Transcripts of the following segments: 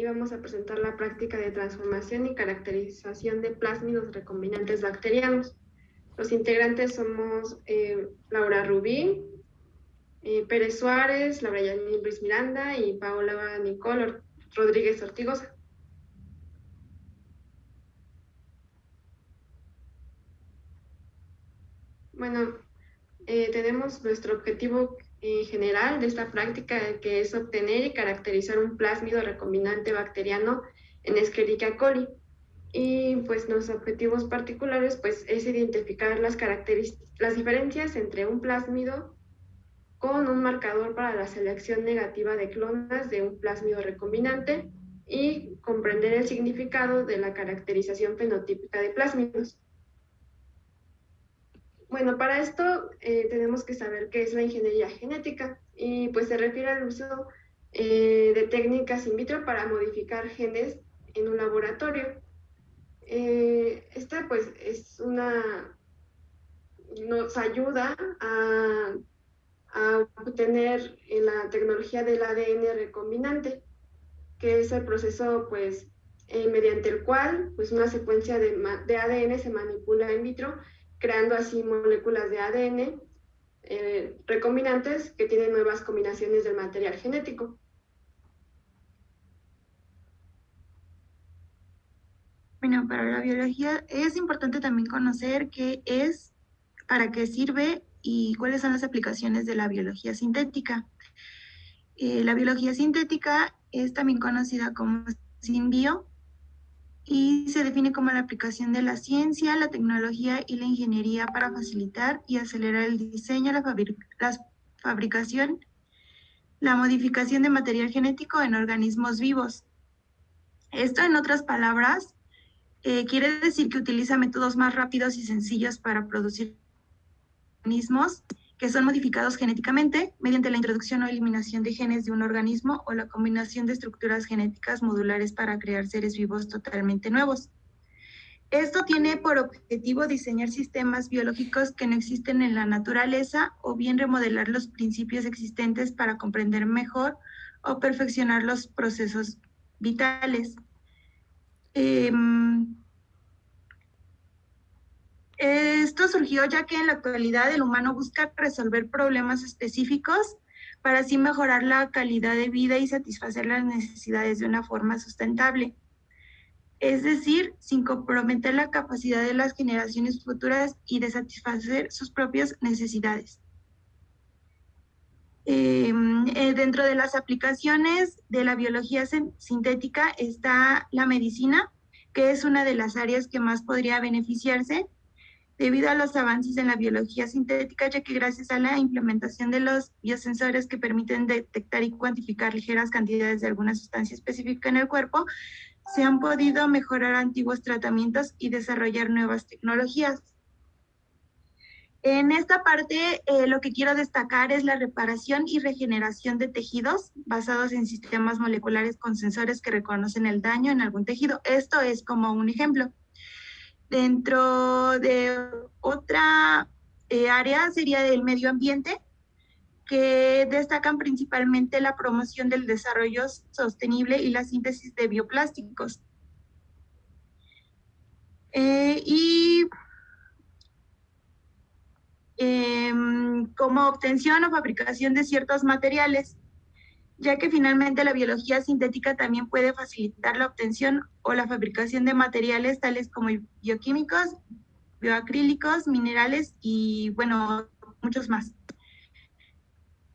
y vamos a presentar la práctica de transformación y caracterización de plásmidos recombinantes bacterianos. Los integrantes somos Laura Rubí, Pérez Suárez, Laura Yanil Ruiz Miranda y Paola Nicole Rodríguez Ortigosa. Bueno, tenemos nuestro objetivo general de esta práctica, que es obtener y caracterizar un plásmido recombinante bacteriano en Escherichia coli. Y pues los objetivos particulares pues es identificar las diferencias entre un plásmido con un marcador para la selección negativa de clonas de un plásmido recombinante y comprender el significado de la caracterización fenotípica de plásmidos. Bueno, para esto tenemos que saber qué es la ingeniería genética y pues se refiere al uso de técnicas in vitro para modificar genes en un laboratorio. Esta pues nos ayuda a obtener la tecnología del ADN recombinante, que es el proceso pues mediante el cual pues una secuencia de ADN se manipula in vitro, creando así moléculas de ADN recombinantes que tienen nuevas combinaciones del material genético. Bueno, para la biología es importante también conocer qué es, para qué sirve y cuáles son las aplicaciones de la biología sintética. La biología sintética es también conocida como SynBio y se define como la aplicación de la ciencia, la tecnología y la ingeniería para facilitar y acelerar el diseño, la fabricación, la modificación de material genético en organismos vivos. Esto, en otras palabras, quiere decir que utiliza métodos más rápidos y sencillos para producir organismos que son modificados genéticamente mediante la introducción o eliminación de genes de un organismo o la combinación de estructuras genéticas modulares para crear seres vivos totalmente nuevos. Esto tiene por objetivo diseñar sistemas biológicos que no existen en la naturaleza o bien remodelar los principios existentes para comprender mejor o perfeccionar los procesos vitales. Esto surgió ya que en la actualidad el humano busca resolver problemas específicos para así mejorar la calidad de vida y satisfacer las necesidades de una forma sustentable. Es decir, sin comprometer la capacidad de las generaciones futuras y de satisfacer sus propias necesidades. Dentro de las aplicaciones de la biología sintética está la medicina, que es una de las áreas que más podría beneficiarse debido a los avances en la biología sintética, ya que gracias a la implementación de los biosensores que permiten detectar y cuantificar ligeras cantidades de alguna sustancia específica en el cuerpo, se han podido mejorar antiguos tratamientos y desarrollar nuevas tecnologías. En esta parte, lo que quiero destacar es la reparación y regeneración de tejidos basados en sistemas moleculares con sensores que reconocen el daño en algún tejido. Esto es como un ejemplo. Dentro de otra área sería del medio ambiente, que destacan principalmente la promoción del desarrollo sostenible y la síntesis de bioplásticos. Como obtención o fabricación de ciertos materiales, ya que finalmente la biología sintética también puede facilitar la obtención o la fabricación de materiales tales como bioquímicos, bioacrílicos, minerales y, bueno, muchos más.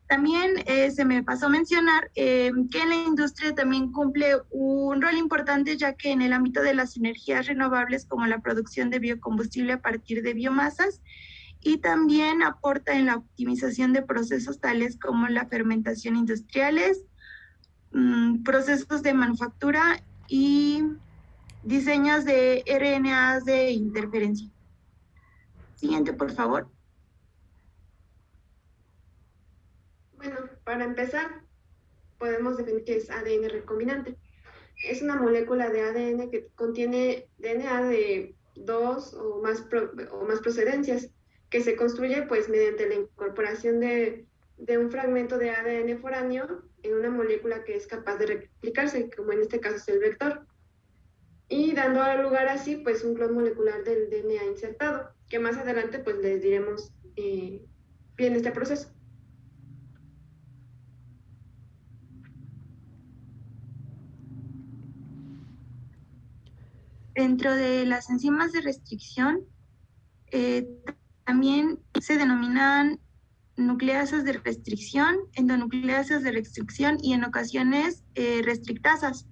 También se me pasó a mencionar que la industria también cumple un rol importante, ya que en el ámbito de las energías renovables, como la producción de biocombustible a partir de biomasas, y también aporta en la optimización de procesos tales como la fermentación industriales, procesos de manufactura y diseños de RNAs de interferencia. Siguiente, por favor. Bueno, para empezar, podemos definir qué es ADN recombinante. Es una molécula de ADN que contiene DNA de dos o más procedencias, que se construye pues mediante la incorporación de de un fragmento de ADN foráneo en una molécula que es capaz de replicarse, como en este caso es el vector, y dando lugar así pues un clon molecular del DNA insertado, que más adelante pues les diremos bien este proceso. Dentro de las enzimas de restricción, también se denominan nucleasas de restricción, endonucleasas de restricción y en ocasiones restrictasas.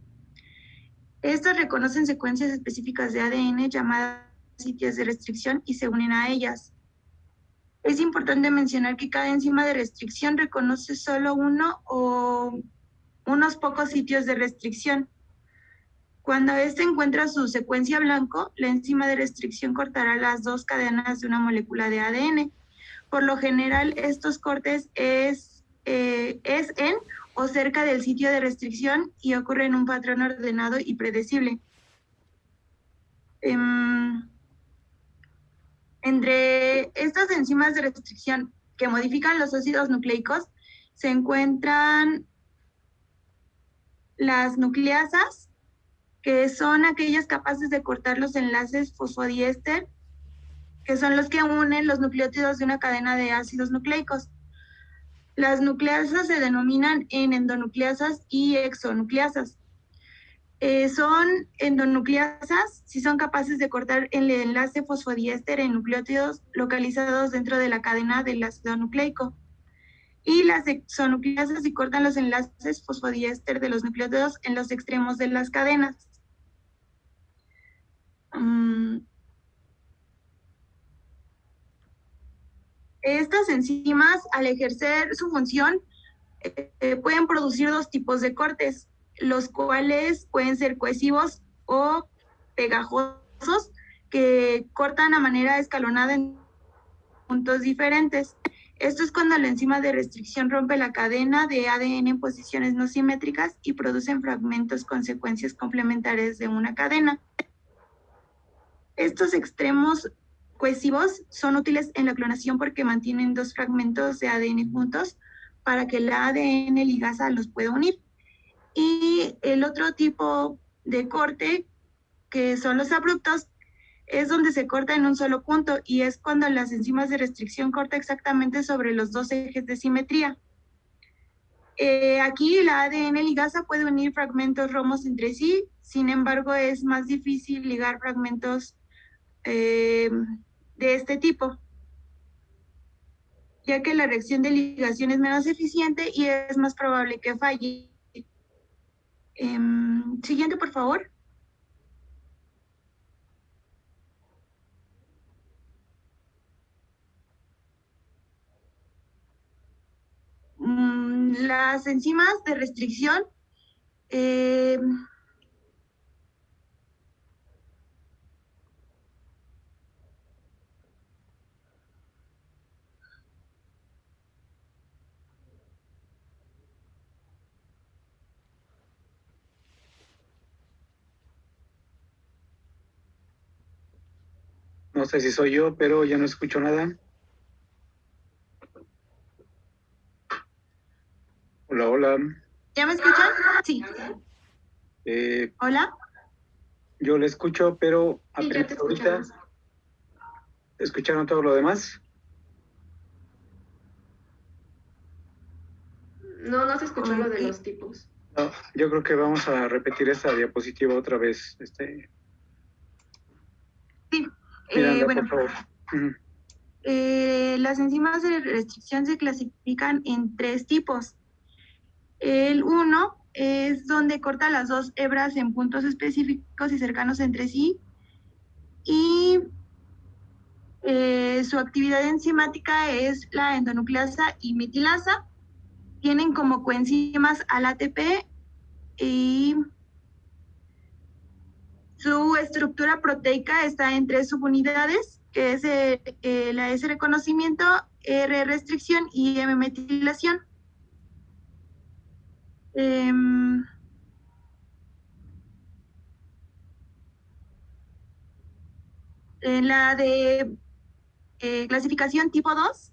Estas reconocen secuencias específicas de ADN llamadas sitios de restricción y se unen a ellas. Es importante mencionar que cada enzima de restricción reconoce solo uno o unos pocos sitios de restricción. Cuando éste encuentra su secuencia blanco, la enzima de restricción cortará las dos cadenas de una molécula de ADN. Por lo general, estos cortes es en o cerca del sitio de restricción y ocurre en un patrón ordenado y predecible. Entre estas enzimas de restricción que modifican los ácidos nucleicos se encuentran las nucleasas, que son aquellas capaces de cortar los enlaces fosfodiéster, que son los que unen los nucleótidos de una cadena de ácidos nucleicos. Las nucleasas se denominan en endonucleasas y exonucleasas. Son endonucleasas si son capaces de cortar el enlace fosfodiéster en nucleótidos localizados dentro de la cadena del ácido nucleico. Y las exonucleasas si cortan los enlaces fosfodiéster de los nucleótidos en los extremos de las cadenas. Estas enzimas, al ejercer su función, pueden producir dos tipos de cortes, los cuales pueden ser cohesivos o pegajosos, que cortan a manera escalonada en puntos diferentes. Esto es cuando la enzima de restricción rompe la cadena de ADN en posiciones no simétricas y producen fragmentos con secuencias complementarias de una cadena. Estos extremos cohesivos son útiles en la clonación porque mantienen dos fragmentos de ADN juntos para que la ADN ligasa los pueda unir. Y el otro tipo de corte, que son los abruptos, es donde se corta en un solo punto y es cuando las enzimas de restricción cortan exactamente sobre los dos ejes de simetría. Aquí la ADN ligasa puede unir fragmentos romos entre sí, sin embargo es más difícil ligar fragmentos de este tipo, ya que la reacción de ligación es menos eficiente y es más probable que falle. Siguiente, por favor. Las enzimas de restricción No sé si soy yo, pero ya no escucho nada. Hola, hola. ¿Ya me escuchan? Sí. Hola. Yo le escucho, pero Sí, ya te ahorita escucharon todo lo demás. No se escuchó lo de los tipos. No, yo creo que vamos a repetir esta diapositiva otra vez. Sí. Miranda, Bueno. por favor. Las enzimas de restricción se clasifican en tres tipos. El uno es donde corta las dos hebras en puntos específicos y cercanos entre sí. Y su actividad enzimática es la endonucleasa y metilasa. Tienen como coenzimas al ATP y su estructura proteica está en tres subunidades, que es la S reconocimiento, R restricción y M metilación. En la de clasificación tipo 2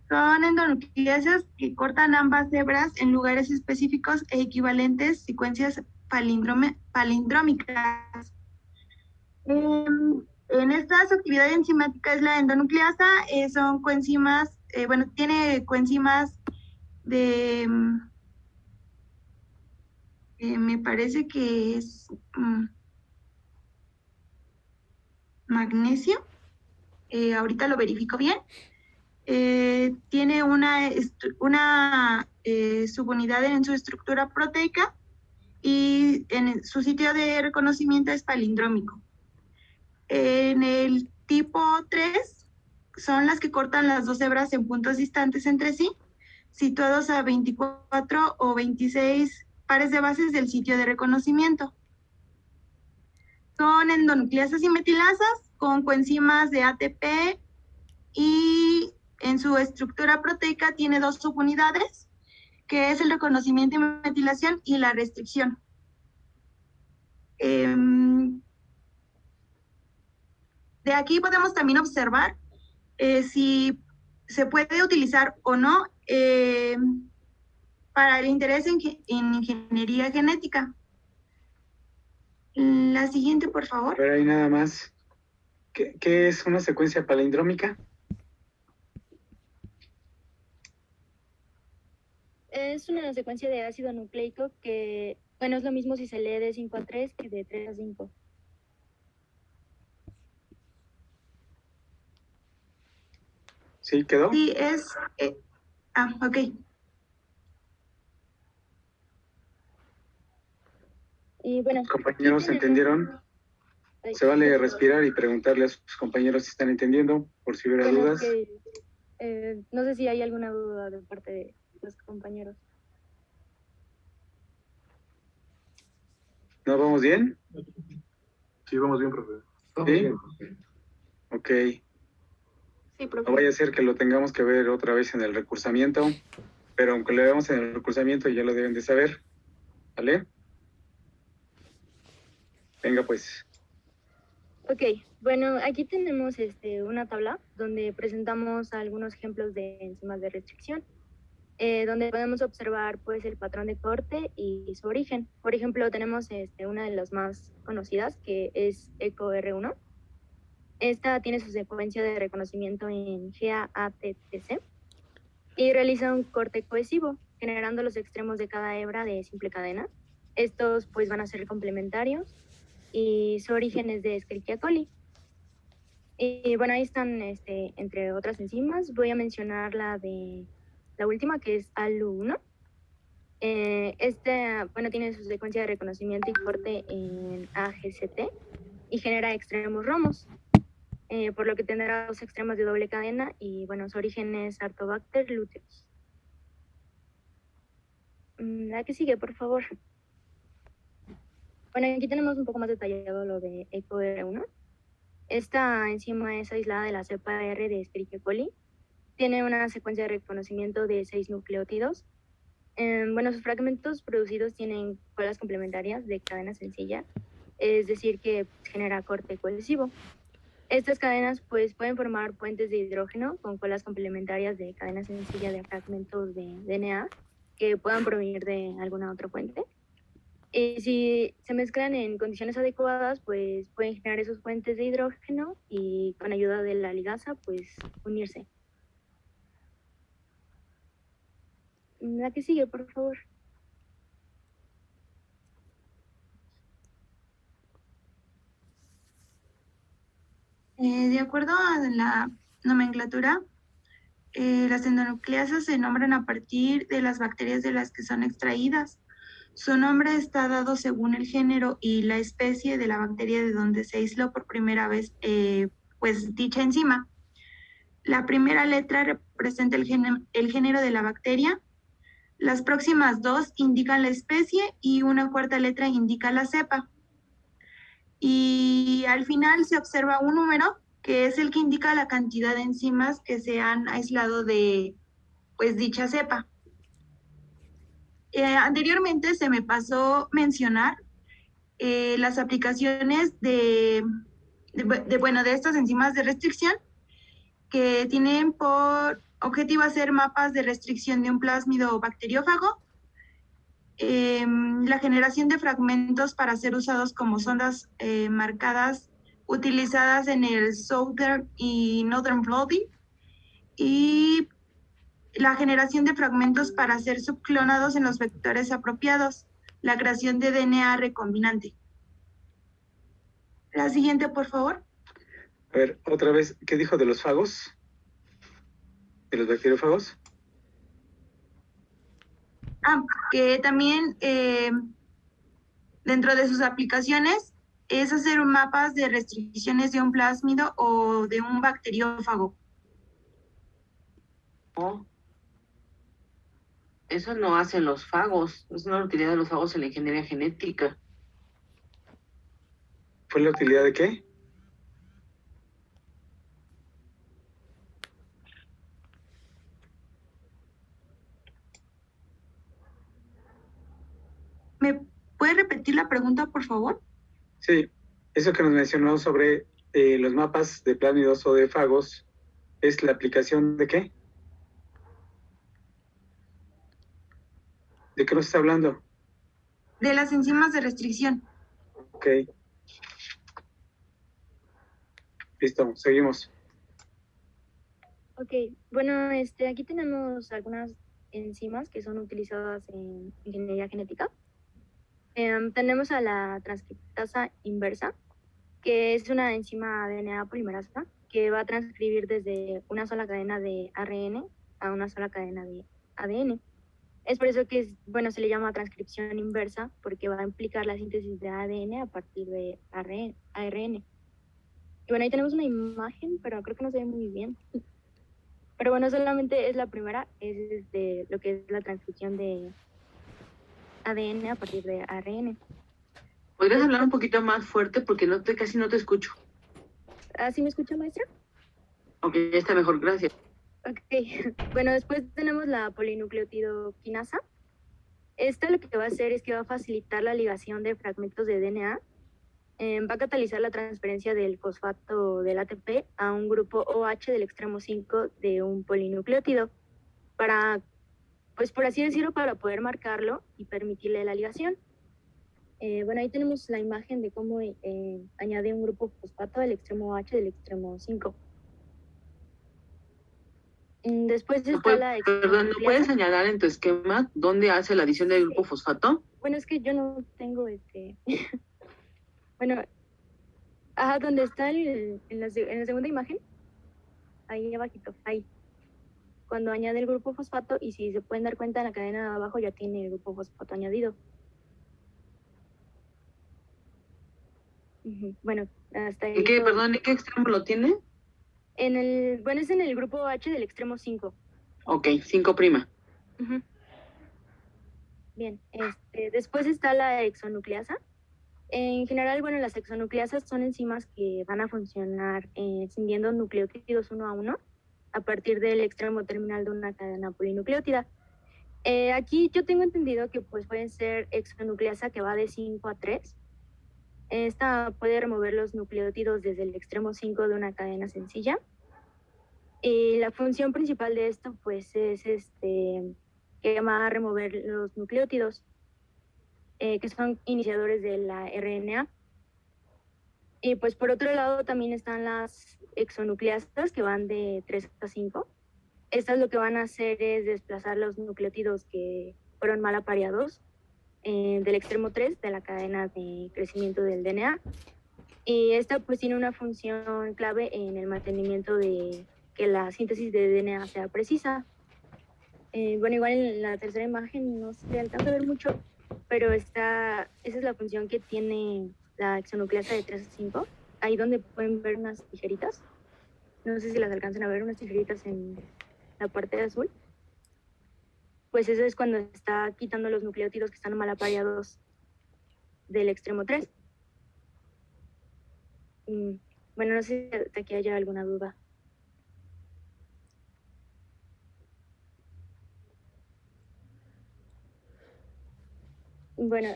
Son endonucleasas que cortan ambas hebras en lugares específicos e equivalentes, secuencias palindrómicas. En esta actividad enzimática es la endonucleasa, son coenzimas, tiene coenzimas de, me parece que es magnesio, ahorita lo verifico bien. Tiene una subunidad en su estructura proteica y en su sitio de reconocimiento es palindrómico. En el tipo 3 son las que cortan las dos hebras en puntos distantes entre sí, situados a 24 o 26 pares de bases del sitio de reconocimiento. Son endonucleasas y metilasas con coenzimas de ATP y en su estructura proteica tiene dos subunidades, que es el reconocimiento y metilación y la restricción. De aquí podemos también observar si se puede utilizar o no para el interés en ingeniería genética. La siguiente, por favor. Pero ahí nada más. ¿Qué es una secuencia palindrómica? Es una secuencia de ácido nucleico que, bueno, es lo mismo si se lee de 5 a 3 que de 3 a 5. ¿Sí quedó? Sí, es... ok. Y bueno, ¿Compañeros entendieron? Se vale respirar y preguntarle a sus compañeros si están entendiendo, por si hubiera dudas. No sé si hay alguna duda de parte de los compañeros. ¿No vamos bien? Sí, vamos bien, profe. ¿Sí? Ok. Sí, profe. No vaya a ser que lo tengamos que ver otra vez en el recursamiento, pero aunque lo veamos en el recursamiento ya lo deben de saber. ¿Vale? Venga pues. Ok, bueno, aquí tenemos una tabla donde presentamos algunos ejemplos de enzimas de restricción, donde podemos observar pues el patrón de corte y su origen. Por ejemplo, tenemos una de las más conocidas, que es EcoR1. Esta tiene su secuencia de reconocimiento en GAATTC y realiza un corte cohesivo, generando los extremos de cada hebra de simple cadena. Estos pues van a ser complementarios y su origen es de Escherichia coli. Y bueno, ahí están entre otras enzimas. Voy a mencionar la última, que es ALU1. Tiene su secuencia de reconocimiento y corte en AGCT y genera extremos romos, por lo que tendrá dos extremos de doble cadena y bueno, su origen es Artobacter luteus. La que sigue, por favor. Bueno, aquí tenemos un poco más detallado lo de EcoR1. Esta enzima es aislada de la cepa R de Escherichia coli. Tiene una secuencia de reconocimiento de 6 nucleótidos. Sus fragmentos producidos tienen colas complementarias de cadena sencilla, es decir, que genera corte cohesivo. Estas cadenas pues pueden formar puentes de hidrógeno con colas complementarias de cadena sencilla de fragmentos de DNA que puedan provenir de alguna otra fuente. Y si se mezclan en condiciones adecuadas, pues pueden generar esos puentes de hidrógeno y con ayuda de la ligasa, pues unirse. La que sigue, por favor. De acuerdo a la nomenclatura, las endonucleasas se nombran a partir de las bacterias de las que son extraídas. Su nombre está dado según el género y la especie de la bacteria de donde se aisló por primera vez dicha enzima. La primera letra representa el género de la bacteria. Las próximas dos indican la especie y una cuarta letra indica la cepa. Y al final se observa un número que es el que indica la cantidad de enzimas que se han aislado de dicha cepa. Anteriormente se me pasó mencionar las aplicaciones de estas enzimas de restricción que tienen por objetivo hacer mapas de restricción de un plásmido bacteriófago, la generación de fragmentos para ser usados como sondas marcadas utilizadas en el Southern y Northern Blotting, y la generación de fragmentos para ser subclonados en los vectores apropiados, la creación de DNA recombinante. La siguiente, por favor. A ver, otra vez, ¿qué dijo de los fagos? ¿De los bacteriófagos? Que también dentro de sus aplicaciones es hacer mapas de restricciones de un plásmido o de un bacteriófago. No, eso no hacen los fagos. Es una utilidad de los fagos en la ingeniería genética. ¿Fue la utilidad de qué? ¿Me puede repetir la pregunta, por favor? Sí, eso que nos mencionó sobre los mapas de plásmidos o de fagos, ¿es la aplicación de qué? ¿De qué nos está hablando? De las enzimas de restricción. Ok. Listo, seguimos. Ok, bueno, aquí tenemos algunas enzimas que son utilizadas en ingeniería genética. Tenemos a la transcriptasa inversa, que es una enzima DNA polimerasa que va a transcribir desde una sola cadena de ARN a una sola cadena de ADN. Es por eso que se le llama transcripción inversa, porque va a implicar la síntesis de ADN a partir de ARN. Y bueno, ahí tenemos una imagen, pero creo que no se ve muy bien. Pero bueno, solamente es la primera, es de lo que es la transcripción de ADN a partir de ARN. ¿Podrías hablar un poquito más fuerte? Porque casi no te escucho. ¿Así me escucha, maestra? Ok, ya está mejor, gracias. Ok, bueno, después tenemos la polinucleotidoquinasa. Esta lo que va a hacer es que va a facilitar la ligación de fragmentos de DNA. Va a catalizar la transferencia del fosfato del ATP a un grupo OH del extremo 5 de un polinucleótido para, pues por así decirlo, para poder marcarlo y permitirle la ligación. Bueno, ahí tenemos la imagen de cómo añade un grupo fosfato del extremo OH del extremo 5. Después está la Perdón, ¿no puedes señalar en tu esquema dónde hace la adición del grupo fosfato? Bueno, es que yo no tengo Bueno, donde está en la segunda imagen, ahí abajito, ahí. Cuando añade el grupo fosfato, y si se pueden dar cuenta, en la cadena de abajo ya tiene el grupo fosfato añadido. Bueno, hasta ahí. ¿En qué extremo lo tiene? Es en el grupo H del extremo 5. Ok, 5'. Bien, después está la hexonucleasa. En general, las hexonucleasas son enzimas que van a funcionar escindiendo nucleótidos uno a uno a partir del extremo terminal de una cadena polinucleótida. Aquí yo tengo entendido que pues pueden ser hexonucleasa que va de 5 a 3. Esta puede remover los nucleótidos desde el extremo 5 de una cadena sencilla. Y la función principal de esto pues es que va a remover los nucleótidos que son iniciadores de la RNA. Y pues por otro lado también están las hexonucleasas que van de 3 a 5. Estas lo que van a hacer es desplazar los nucleótidos que fueron mal apareados del extremo 3 de la cadena de crecimiento del DNA. Y esta pues tiene una función clave en el mantenimiento de que la síntesis de DNA sea precisa. Igual en la tercera imagen no se alcanza a ver mucho, pero esa es la función que tiene la hexonucleasa de 3 a 5. Ahí donde pueden ver unas tijeritas. No sé si las alcanzan a ver, unas tijeritas en la parte de azul. Pues eso es cuando está quitando los nucleótidos que están mal apareados del extremo 3. Bueno, no sé si de aquí haya alguna duda. Bueno,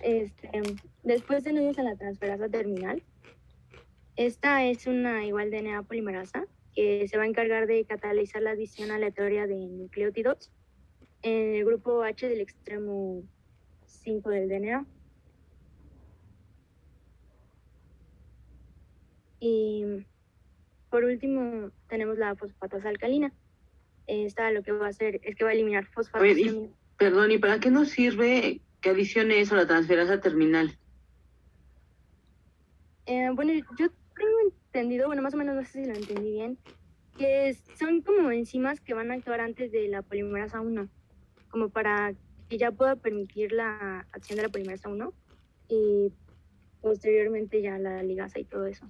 después tenemos a la transferasa terminal. Esta es una igual DNA polimerasa que se va a encargar de catalizar la adición aleatoria de nucleótidos en el grupo H del extremo 5 del DNA. Y por último tenemos la fosfatasa alcalina. Esta lo que va a hacer es que va a eliminar A fosfatos. ver, perdón, ¿y para qué nos sirve que adicione eso a la transferasa terminal? Bueno, yo tengo entendido, bueno, más o menos no sé si lo entendí bien, que son como enzimas que van a actuar antes de la polimerasa 1, como para que ya pueda permitir la acción de la polimerasa 1 y posteriormente ya la ligasa y todo eso.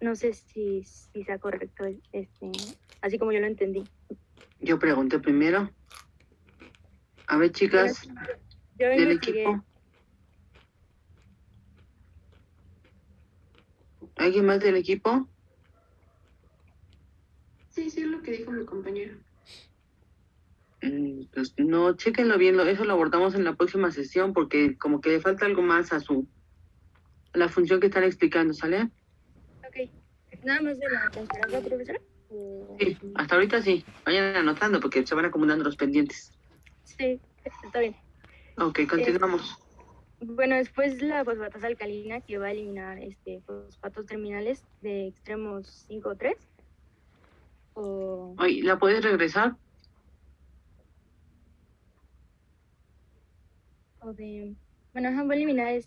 No sé si sea correcto, así como yo lo entendí. Yo pregunté primero. A ver, chicas, Yo del investigué. equipo. ¿Alguien más del equipo? Sí, sí, es lo que dijo mi compañero. Pues no, chéquenlo bien, eso lo abordamos en la próxima sesión porque como que le falta algo más a la función que están explicando, ¿sale? Ok. Nada más de la transferencia, profesora. Sí, hasta ahorita sí. Vayan anotando porque se van acumulando los pendientes. Sí, está bien. Ok, continuamos. Bueno, después la fosfatasa alcalina que va a eliminar fosfatos terminales de extremos 5 o 3. Oye, ¿la puedes regresar? Bueno, va a eliminar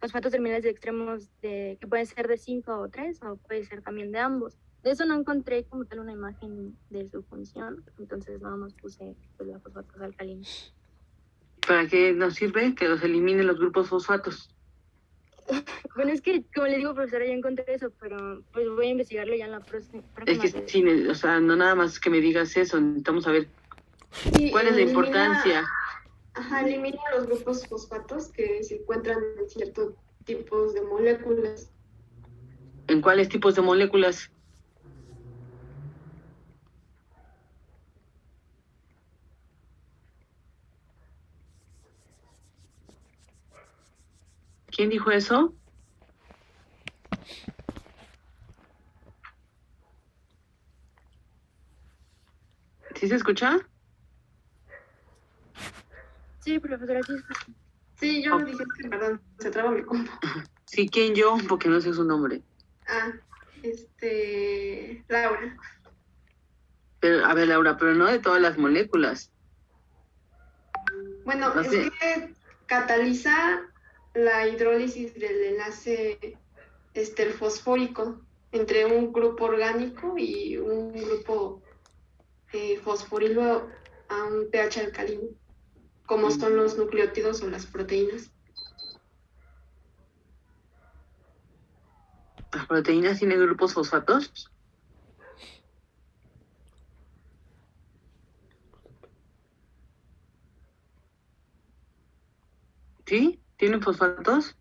fosfatos terminales de extremos que pueden ser de 5 o 3 o puede ser también de ambos. De eso no encontré como tal una imagen de su función, entonces nada más puse pues, la fosfatasa alcalina. ¿Para qué nos sirve? Que los eliminen los grupos fosfatos. Bueno, es que, como le digo, profesora, ya encontré eso, pero pues voy a investigarlo ya en la próxima. Es que sí, o sea, no nada más que me digas eso, necesitamos saber Sí, cuál es la importancia. Elimina los grupos fosfatos que se encuentran en ciertos tipos de moléculas. ¿En cuáles tipos de moléculas? ¿Quién dijo eso? ¿Sí se escucha? Sí, profesora, sí. Sí, yo dije que, perdón, se traba mi combo. Sí, ¿quién yo? Porque no sé su nombre. Laura. Pero, a ver, Laura, pero no de todas las moléculas. Bueno, es que cataliza la hidrólisis del enlace fosfórico entre un grupo orgánico y un grupo fosforilo a un pH alcalino, como son los nucleótidos o las proteínas. ¿Las proteínas tienen grupos fosfatos? ¿Sí? ¿Tienen fosfatos?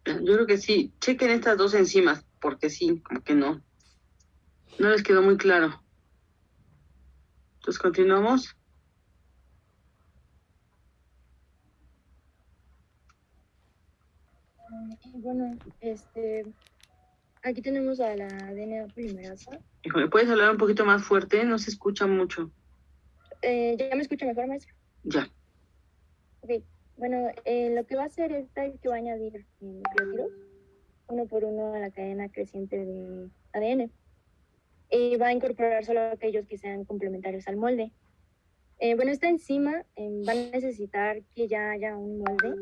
Yo creo que sí. Chequen estas dos enzimas, porque sí, como que no. No les quedó muy claro. Entonces, continuamos. Bueno, aquí tenemos a la DNA polimerasa. Híjole, ¿puedes hablar un poquito más fuerte? No se escucha mucho. ¿Ya me escucha mejor, maestro? Ya. Ok, bueno, lo que va a hacer es que va a añadir nucleótidos uno por uno a la cadena creciente de ADN. Y va a incorporar solo aquellos que sean complementarios al molde. Bueno, esta enzima va a necesitar que ya haya un molde.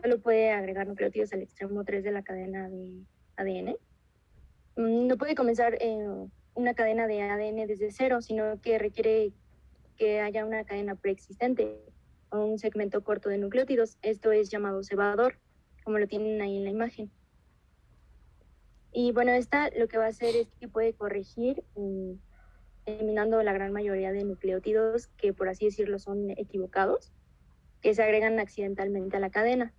Solo puede agregar nucleótidos al extremo 3 de la cadena de ADN. No puede comenzar una cadena de ADN desde cero, sino que requiere que haya una cadena preexistente o un segmento corto de nucleótidos. Esto es llamado cebador, como lo tienen ahí en la imagen. Y bueno, esta lo que va a hacer es que puede corregir eliminando la gran mayoría de nucleótidos que, por así decirlo, son equivocados, que se agregan accidentalmente a la cadena.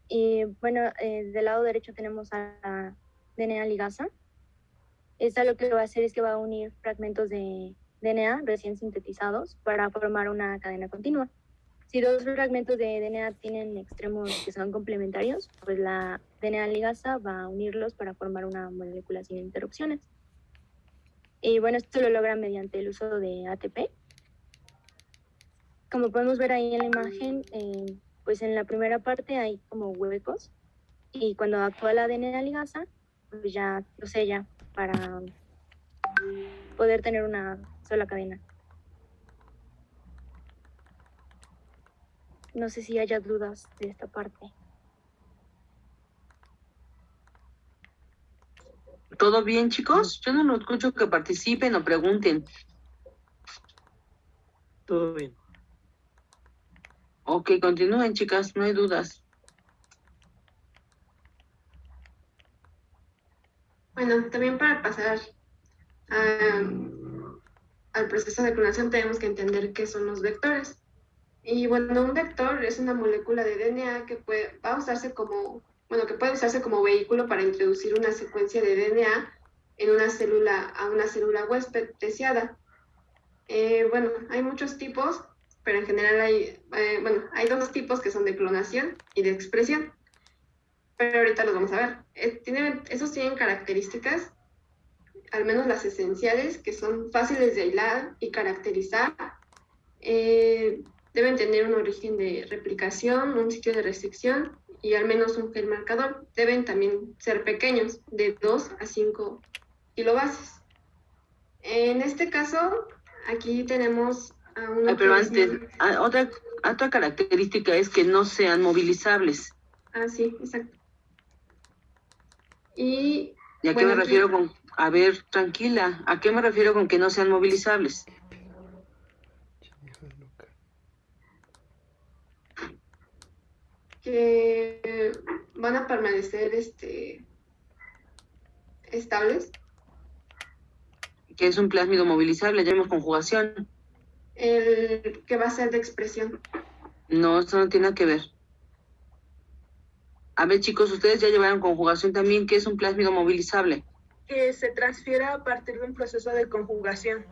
Y bueno, del lado derecho tenemos a la DNA ligasa. Esta lo que va a hacer es que va a unir fragmentos de DNA recién sintetizados para formar una cadena continua. Si dos fragmentos de DNA tienen extremos que son complementarios, pues la DNA ligasa va a unirlos para formar una molécula sin interrupciones. Y bueno, esto lo logra mediante el uso de ATP. Como podemos ver ahí en la imagen, pues en la primera parte hay como huecos y cuando actúa la DNA ligasa, pues ya lo sella para poder tener una sola cadena. No sé si haya dudas de esta parte. ¿Todo bien, chicos? Yo no lo escucho que participen o pregunten. Todo bien. Ok, continúen, chicas, no hay dudas. Bueno, también para pasar al proceso de clonación tenemos que entender qué son los vectores. Y bueno, un vector es una molécula de DNA que puede usarse como vehículo para introducir una secuencia de DNA en una célula huésped deseada. Bueno, hay muchos tipos, pero en general hay dos tipos que son de clonación y de expresión. Pero ahorita los vamos a ver. Esos tienen características, al menos las esenciales, que son fáciles de aislar y caracterizar. Deben tener un origen de replicación, un sitio de restricción y al menos un gen marcador. Deben también ser pequeños, de 2 a 5 kilobases. En este caso, aquí tenemos a una... Pero antes, otra característica es que no sean movilizables. Ah, sí, exacto. ¿Y a qué me refiero con...? A ver, tranquila. ¿A qué me refiero con que no sean movilizables? Que van a permanecer estables. ¿Qué es un plásmido movilizable? Ya vimos conjugación. El que va a ser de expresión. No, eso no tiene nada que ver. A ver, chicos, ustedes ya llevaron conjugación también. ¿Qué es un plásmido movilizable? Que se transfiera a partir de un proceso de conjugación.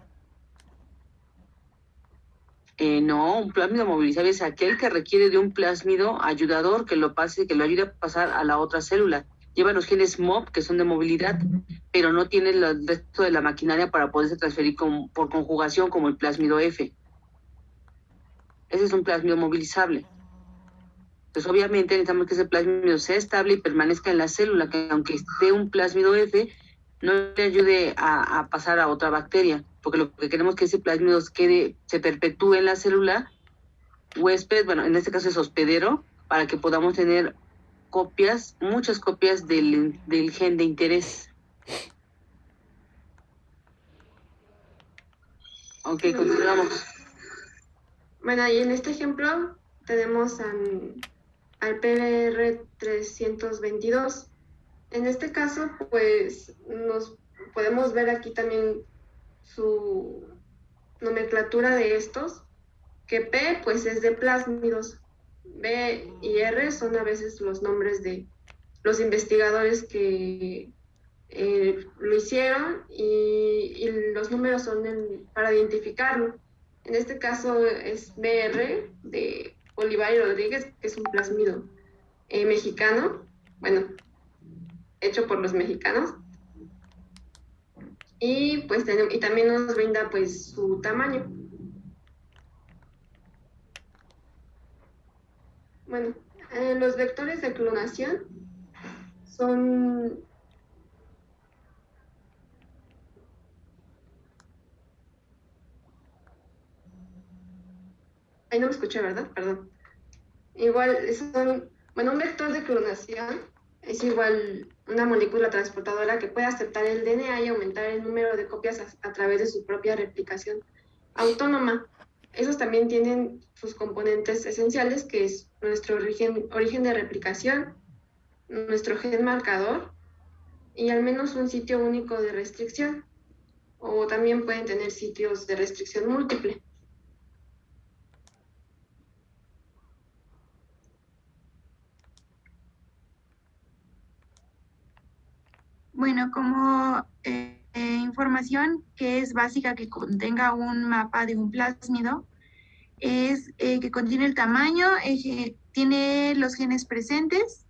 No, un plásmido movilizable es aquel que requiere de un plásmido ayudador que lo ayude a pasar a la otra célula. Lleva los genes MOP, que son de movilidad, pero no tiene el resto de la maquinaria para poderse transferir por conjugación como el plásmido F. Ese es un plásmido movilizable. Entonces, obviamente, necesitamos que ese plásmido sea estable y permanezca en la célula, que aunque esté un plásmido F, no le ayude a pasar a otra bacteria, porque lo que queremos es que ese plásmido se perpetúe en la célula huésped, bueno, en este caso es hospedero, para que podamos tener muchas copias del gen de interés. Ok, continuamos. Bueno, y en este ejemplo tenemos al PBR322. En este caso, pues nos podemos ver aquí también su nomenclatura de estos, que P pues es de plásmidos, B y R son a veces los nombres de los investigadores que lo hicieron y los números son para identificarlo. En este caso es BR de Olivar y Rodríguez, que es un plásmido mexicano, bueno, hecho por los mexicanos. Y pues y también nos brinda pues su tamaño. Bueno, los vectores de clonación son... Ahí no me escuché, ¿verdad? Perdón. Igual un vector de clonación es igual una molécula transportadora que puede aceptar el DNA y aumentar el número de copias a través de su propia replicación autónoma. Esos también tienen sus componentes esenciales, que es nuestro origen de replicación, nuestro gen marcador y al menos un sitio único de restricción. O también pueden tener sitios de restricción múltiple. Bueno, como información que es básica que contenga un mapa de un plásmido, es que contiene el tamaño, tiene los genes presentes,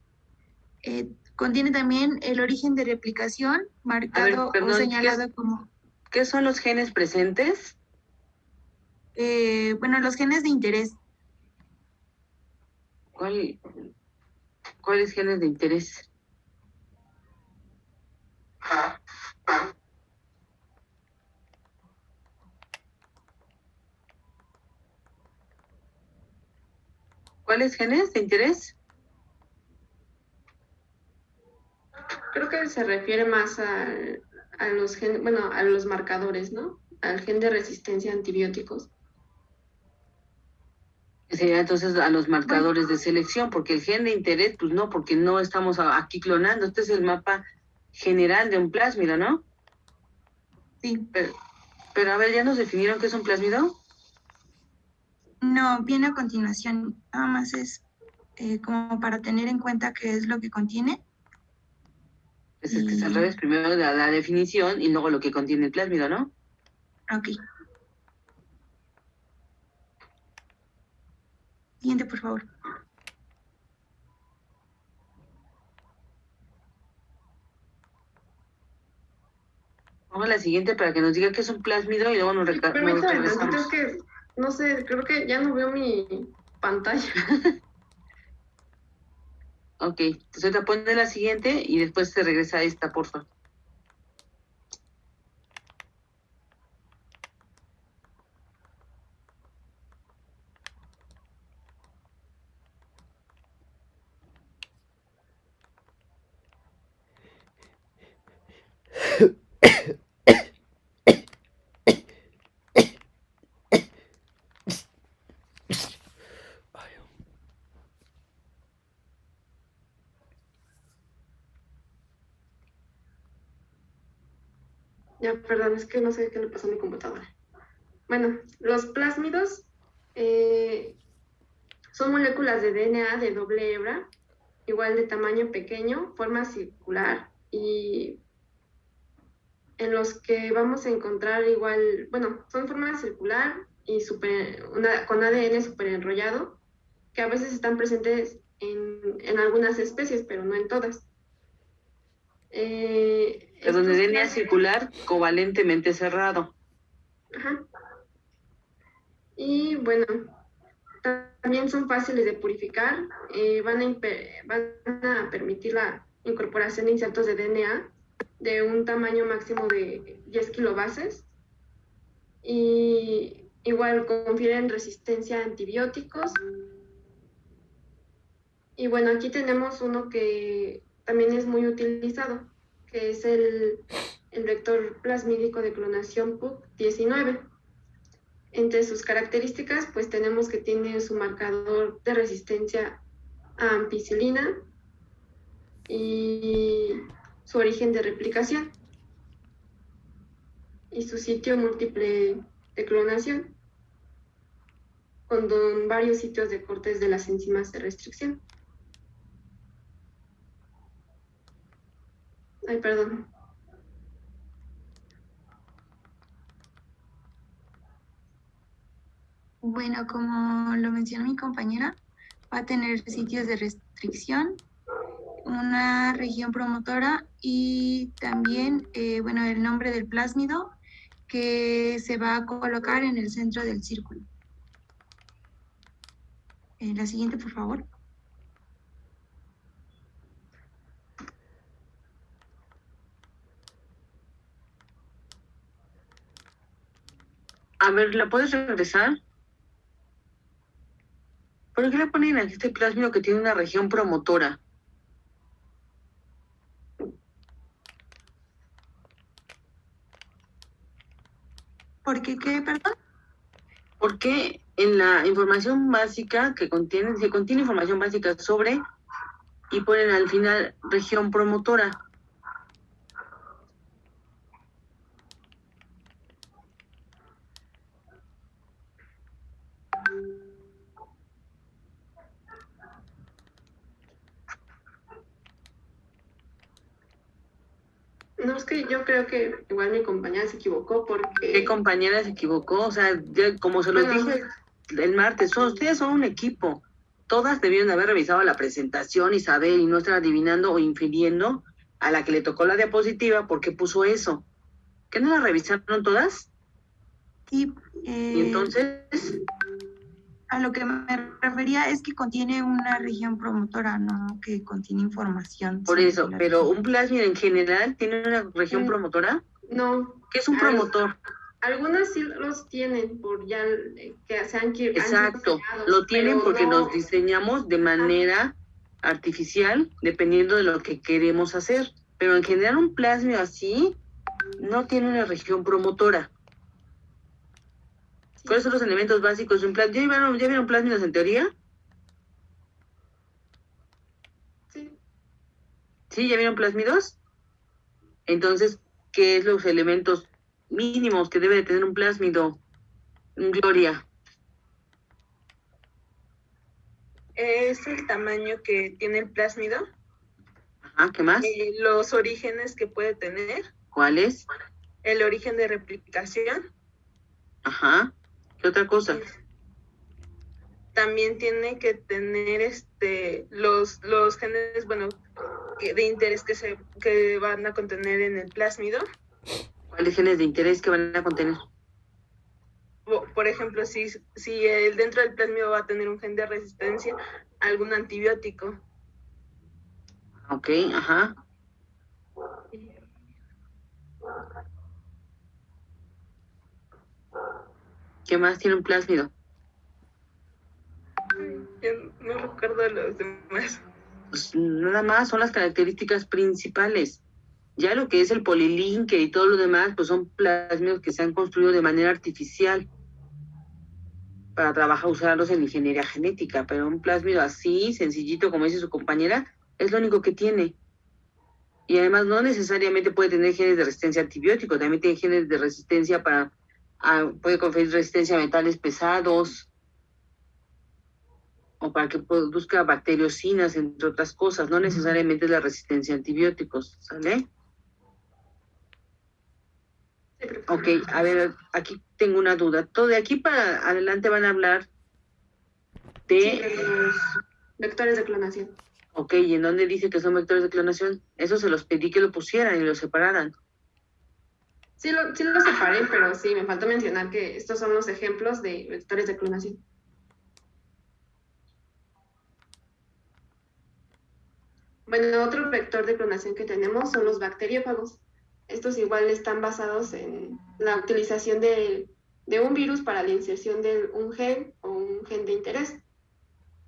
contiene también el origen de replicación, marcado perdón, o señalado como... ¿Qué son los genes presentes? Bueno, los genes de interés. ¿Cuáles genes de interés? ¿Cuáles genes de interés? Creo que se refiere más a los bueno, a los marcadores, ¿no? Al gen de resistencia a antibióticos. Sería entonces a los marcadores de selección, porque el gen de interés, pues no, porque no estamos aquí clonando. Este es el mapa general de un plásmido, ¿no? Sí. Pero a ver, ¿ya nos definieron qué es un plásmido? No, viene a continuación. Nada más es como para tener en cuenta qué es lo que contiene. Pues es que es al revés, primero la definición y luego lo que contiene el plásmido, ¿no? Ok. Siguiente, por favor. Vamos a la siguiente para que nos diga qué es un plásmido y luego nos Permítame tantito, regresamos. es que, no sé, creo que ya no veo mi pantalla. Ok, entonces ahorita pone la siguiente y después se regresa a esta, por favor. Ya, perdón, es que no sé qué le pasó a mi computadora. Bueno, los plásmidos son moléculas de DNA de doble hebra, igual de tamaño pequeño, forma circular, y en los que vamos a encontrar igual, bueno, son forma circular y con ADN súper enrollado, que a veces están presentes en algunas especies, pero no en todas. Pero donde DNA circular covalentemente cerrado. Ajá. Y bueno, también son fáciles de purificar, van a permitir la incorporación de insertos de DNA de un tamaño máximo de 10 kilobases y igual confieren resistencia a antibióticos. Y bueno, aquí tenemos uno que también es muy utilizado, que es el vector plasmídico de clonación PUC19. Entre sus características, pues tenemos que tiene su marcador de resistencia a ampicilina y su origen de replicación y su sitio múltiple de clonación, con varios sitios de cortes de las enzimas de restricción. Ay, perdón. Bueno, como lo mencionó mi compañera, va a tener sitios de restricción, una región promotora y también, bueno, el nombre del plásmido que se va a colocar en el centro del círculo. La siguiente, por favor. A ver, ¿la puedes regresar? ¿Por qué le ponen aquí este plásmido que tiene una región promotora? ¿Por qué qué, perdón? Porque en la información básica se contiene información básica sobre y ponen al final región promotora. No, es que yo creo que igual mi compañera se equivocó porque... ¿Qué compañera se equivocó? O sea, ya como se los Bueno, dije, el martes, ustedes son un equipo. Todas debieron haber revisado la presentación y saber y no estar adivinando o infiriendo a la que le tocó la diapositiva por qué puso eso. ¿Qué no la revisaron todas? Sí, Y entonces, a lo que me refería es que contiene una región promotora, no que contiene información. por sobre eso, la pero región. un plásmido en general tiene una región promotora. No. ¿Qué es un promotor? Algunas sí los tienen por ya que se han Exacto, creados, lo tienen pero porque no- los diseñamos de manera artificial dependiendo de lo que queremos hacer. Pero en general un plásmido así no tiene una región promotora. ¿Cuáles son los elementos básicos de un plásmido? ¿Ya vieron plásmidos en teoría? Sí. ¿Sí? ¿Ya vieron plásmidos? Entonces, ¿qué es los elementos mínimos que debe de tener un plásmido? Gloria. Es el tamaño que tiene el plásmido, Ajá, ¿qué más? los orígenes que puede tener, ¿Cuáles? el origen de replicación. Ajá. ¿Qué otra cosa? También tiene que tener los genes, bueno, de interés que van a contener en el plásmido. ¿Cuáles genes de interés que van a contener? Por ejemplo, si dentro del plásmido va a tener un gen de resistencia a algún antibiótico. Ok, ajá. ¿Qué más tiene un plásmido? Yo no recuerdo los demás. Pues nada más son las características principales. Ya lo que es el polilinque y todo lo demás, pues son plásmidos que se han construido de manera artificial para trabajar, usarlos en ingeniería genética, pero un plásmido así, sencillito, como dice su compañera, es lo único que tiene. Y además no necesariamente puede tener genes de resistencia a antibióticos, también tiene genes de resistencia puede conferir resistencia a metales pesados, o para que produzca bacteriocinas, entre otras cosas, no necesariamente es la resistencia a antibióticos, ¿sale? Ok, a ver, aquí tengo una duda. Todo de aquí para adelante van a hablar de los vectores de clonación. Ok, ¿y en dónde dice que son vectores de clonación? Eso se los pedí que lo pusieran y lo separaran. Sí lo separé, pero sí, me faltó mencionar que estos son los ejemplos de vectores de clonación. Bueno, otro vector de clonación que tenemos son los bacteriófagos. Estos igual están basados en la utilización de un virus para la inserción de un gen o un gen de interés.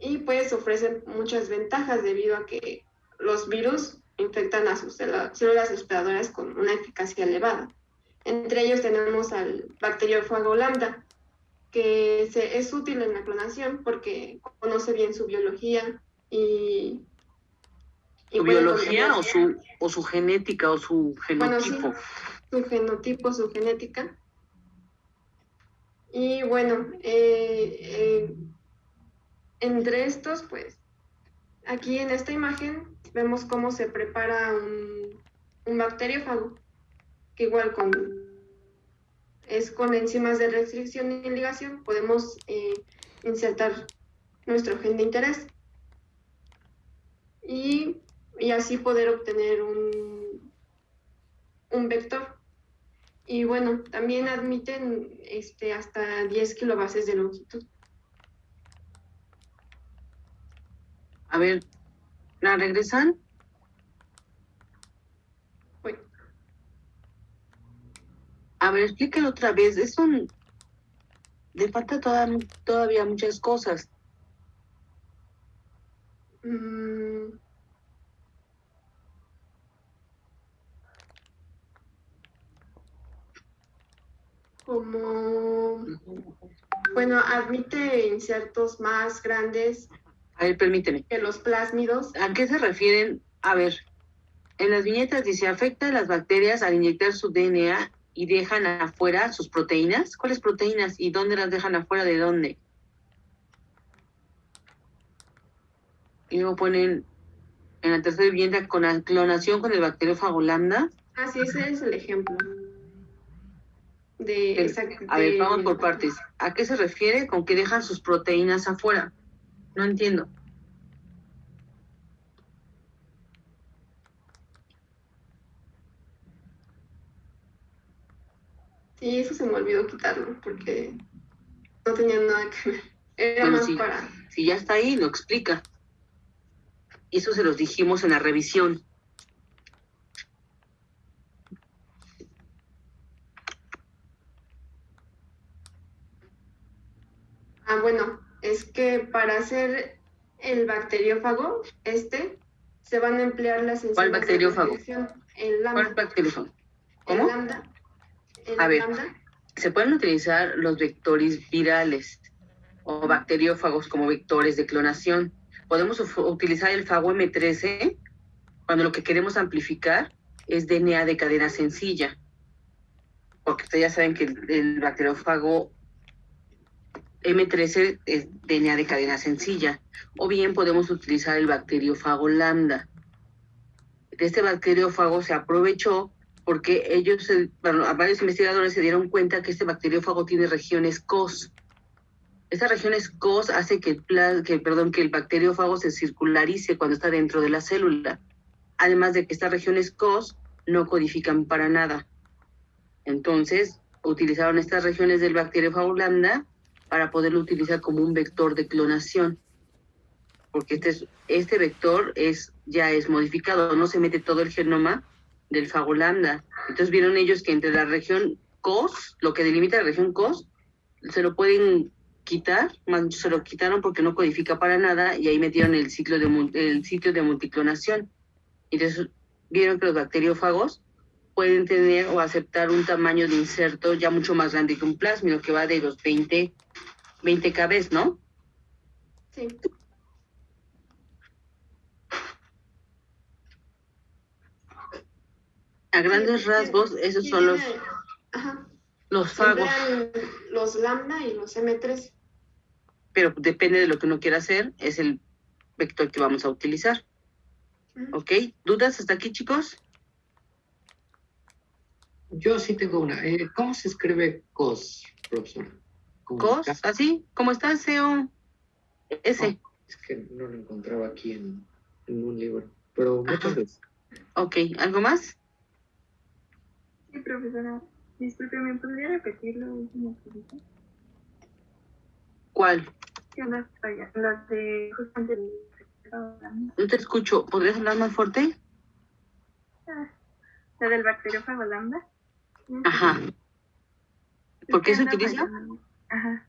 Y pues ofrecen muchas ventajas debido a que los virus infectan a sus células hospedadoras con una eficacia elevada. Entre ellos tenemos al bacteriófago lambda, que es útil en la clonación porque conoce bien su biología y ¿Su biología o su genética o su genotipo? Bueno, sí, su genotipo, su genética. Y bueno, entre estos, pues, aquí en esta imagen vemos cómo se prepara un bacteriófago, que igual con enzimas de restricción y ligación podemos insertar nuestro gen de interés y así poder obtener un vector. Y bueno, también admiten hasta 10 kilobases de longitud. A ver, ¿la regresan? Bueno. A ver, explíquelo otra vez. Le falta todavía muchas cosas. Bueno, admite insertos más grandes. A ver, permíteme. Que los plásmidos. ¿A qué se refieren? A ver, en las viñetas dice, afecta a las bacterias al inyectar su DNA y dejan afuera sus proteínas. ¿Cuáles proteínas? ¿Y dónde las dejan afuera? ¿De dónde? Y luego ponen en la tercera vivienda con la clonación con el bacteriófago lambda. Ah, sí, ese es el ejemplo. A ver, vamos por partes. ¿A qué se refiere con que dejan sus proteínas afuera? No entiendo. Sí, eso se me olvidó quitarlo porque no tenía nada que ver. Era Bueno, más sí, para... si ya está ahí, lo explica. Eso se los dijimos en la revisión. Bueno, es que para hacer el bacteriófago, se van a emplear las enzimas ¿Cuál bacteriófago? de reacción, el ¿Cuál lambda. bacteriófago? El ¿Cómo? lambda. El A ver, lambda. se pueden utilizar los vectores virales o bacteriófagos como vectores de clonación. Podemos utilizar el fago M13 cuando lo que queremos amplificar es DNA de cadena sencilla, porque ustedes ya saben que el bacteriófago M13 es DNA de cadena sencilla, o bien podemos utilizar el bacteriófago lambda. De este bacteriófago se aprovechó porque varios investigadores se dieron cuenta que este bacteriófago tiene regiones COS. Estas regiones COS hace que el bacteriófago se circularice cuando está dentro de la célula. Además de que estas regiones COS no codifican para nada. Entonces, utilizaron estas regiones del bacteriófago lambda para poderlo utilizar como un vector de clonación. Porque este vector ya es modificado, no se mete todo el genoma del fago lambda. Entonces vieron ellos que entre la región COS, lo que delimita la región COS, se lo pueden quitar, se lo quitaron porque no codifica para nada y ahí metieron el sitio de multiclonación. Entonces vieron que los bacteriófagos pueden tener o aceptar un tamaño de inserto ya mucho más grande que un plásmido, que va de los 20 kb, ¿no? Sí. A grandes rasgos, esos son los fagos. Los lambda y los M3. Pero depende de lo que uno quiera hacer, es el vector que vamos a utilizar. ¿Ok? ¿Dudas hasta aquí, chicos? Yo sí tengo una. ¿Cómo se escribe COS, profesora? ¿COS? ¿Así? ¿Cómo está, SEO? Ese. Es que no lo encontraba aquí en un libro. Pero muchas veces. Ok, ¿algo más? Sí, profesora. Disculpe, ¿me podría repetir lo último que dijo? ¿Cuál? Las de justamente... No te escucho. ¿Podrías hablar más fuerte? La del bacteriófago lambda. Ajá. ¿Por qué se utiliza? Ajá.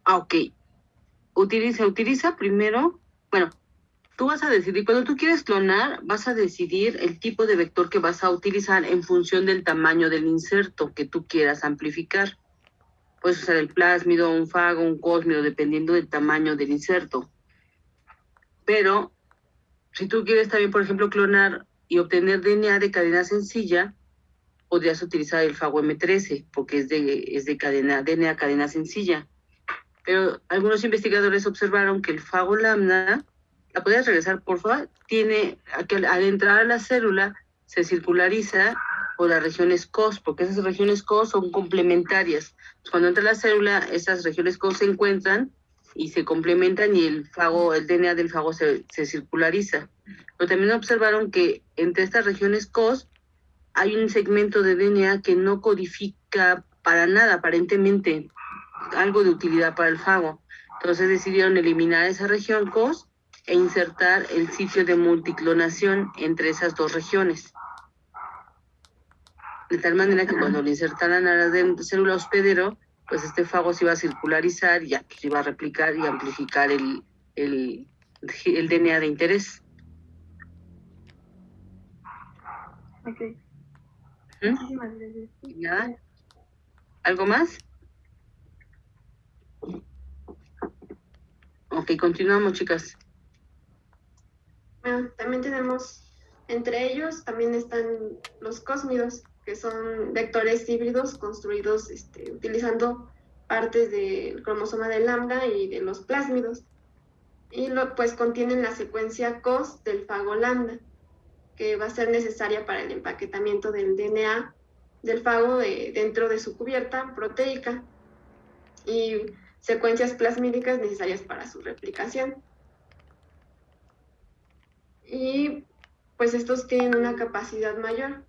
Ok. Utiliza primero, bueno, tú vas a decidir, cuando tú quieres clonar, vas a decidir el tipo de vector que vas a utilizar en función del tamaño del inserto que tú quieras amplificar. Puedes usar el plásmido, un fago, un cósmido, dependiendo del tamaño del inserto. Pero, si tú quieres también, por ejemplo, clonar y obtener DNA de cadena sencilla, podrías utilizar el fago M13, porque es de DNA cadena sencilla. Pero algunos investigadores observaron que el fago lambda, ¿la podrías regresar, por favor? Tiene, que al entrar a la célula, se circulariza por las regiones COS, porque esas regiones COS son complementarias. Cuando entra a la célula, esas regiones COS se encuentran y se complementan y el DNA del fago se circulariza. Pero también observaron que entre estas regiones COS hay un segmento de DNA que no codifica para nada, aparentemente, algo de utilidad para el fago. Entonces decidieron eliminar esa región COS e insertar el sitio de multiclonación entre esas dos regiones. De tal manera que cuando lo insertaran a la célula hospedero, pues este fago se iba a circularizar y ya se iba a replicar y amplificar el DNA de interés. Ok. Muchísimas gracias. ¿Nada? ¿Algo más? Ok, continuamos, chicas. Bueno, también tenemos, entre ellos también están los cósmidos, que son vectores híbridos construidos utilizando partes del cromosoma del lambda y de los plásmidos. Y pues contienen la secuencia COS del fago lambda, que va a ser necesaria para el empaquetamiento del DNA del fago dentro de su cubierta proteica y secuencias plasmídicas necesarias para su replicación. Y pues estos tienen una capacidad mayor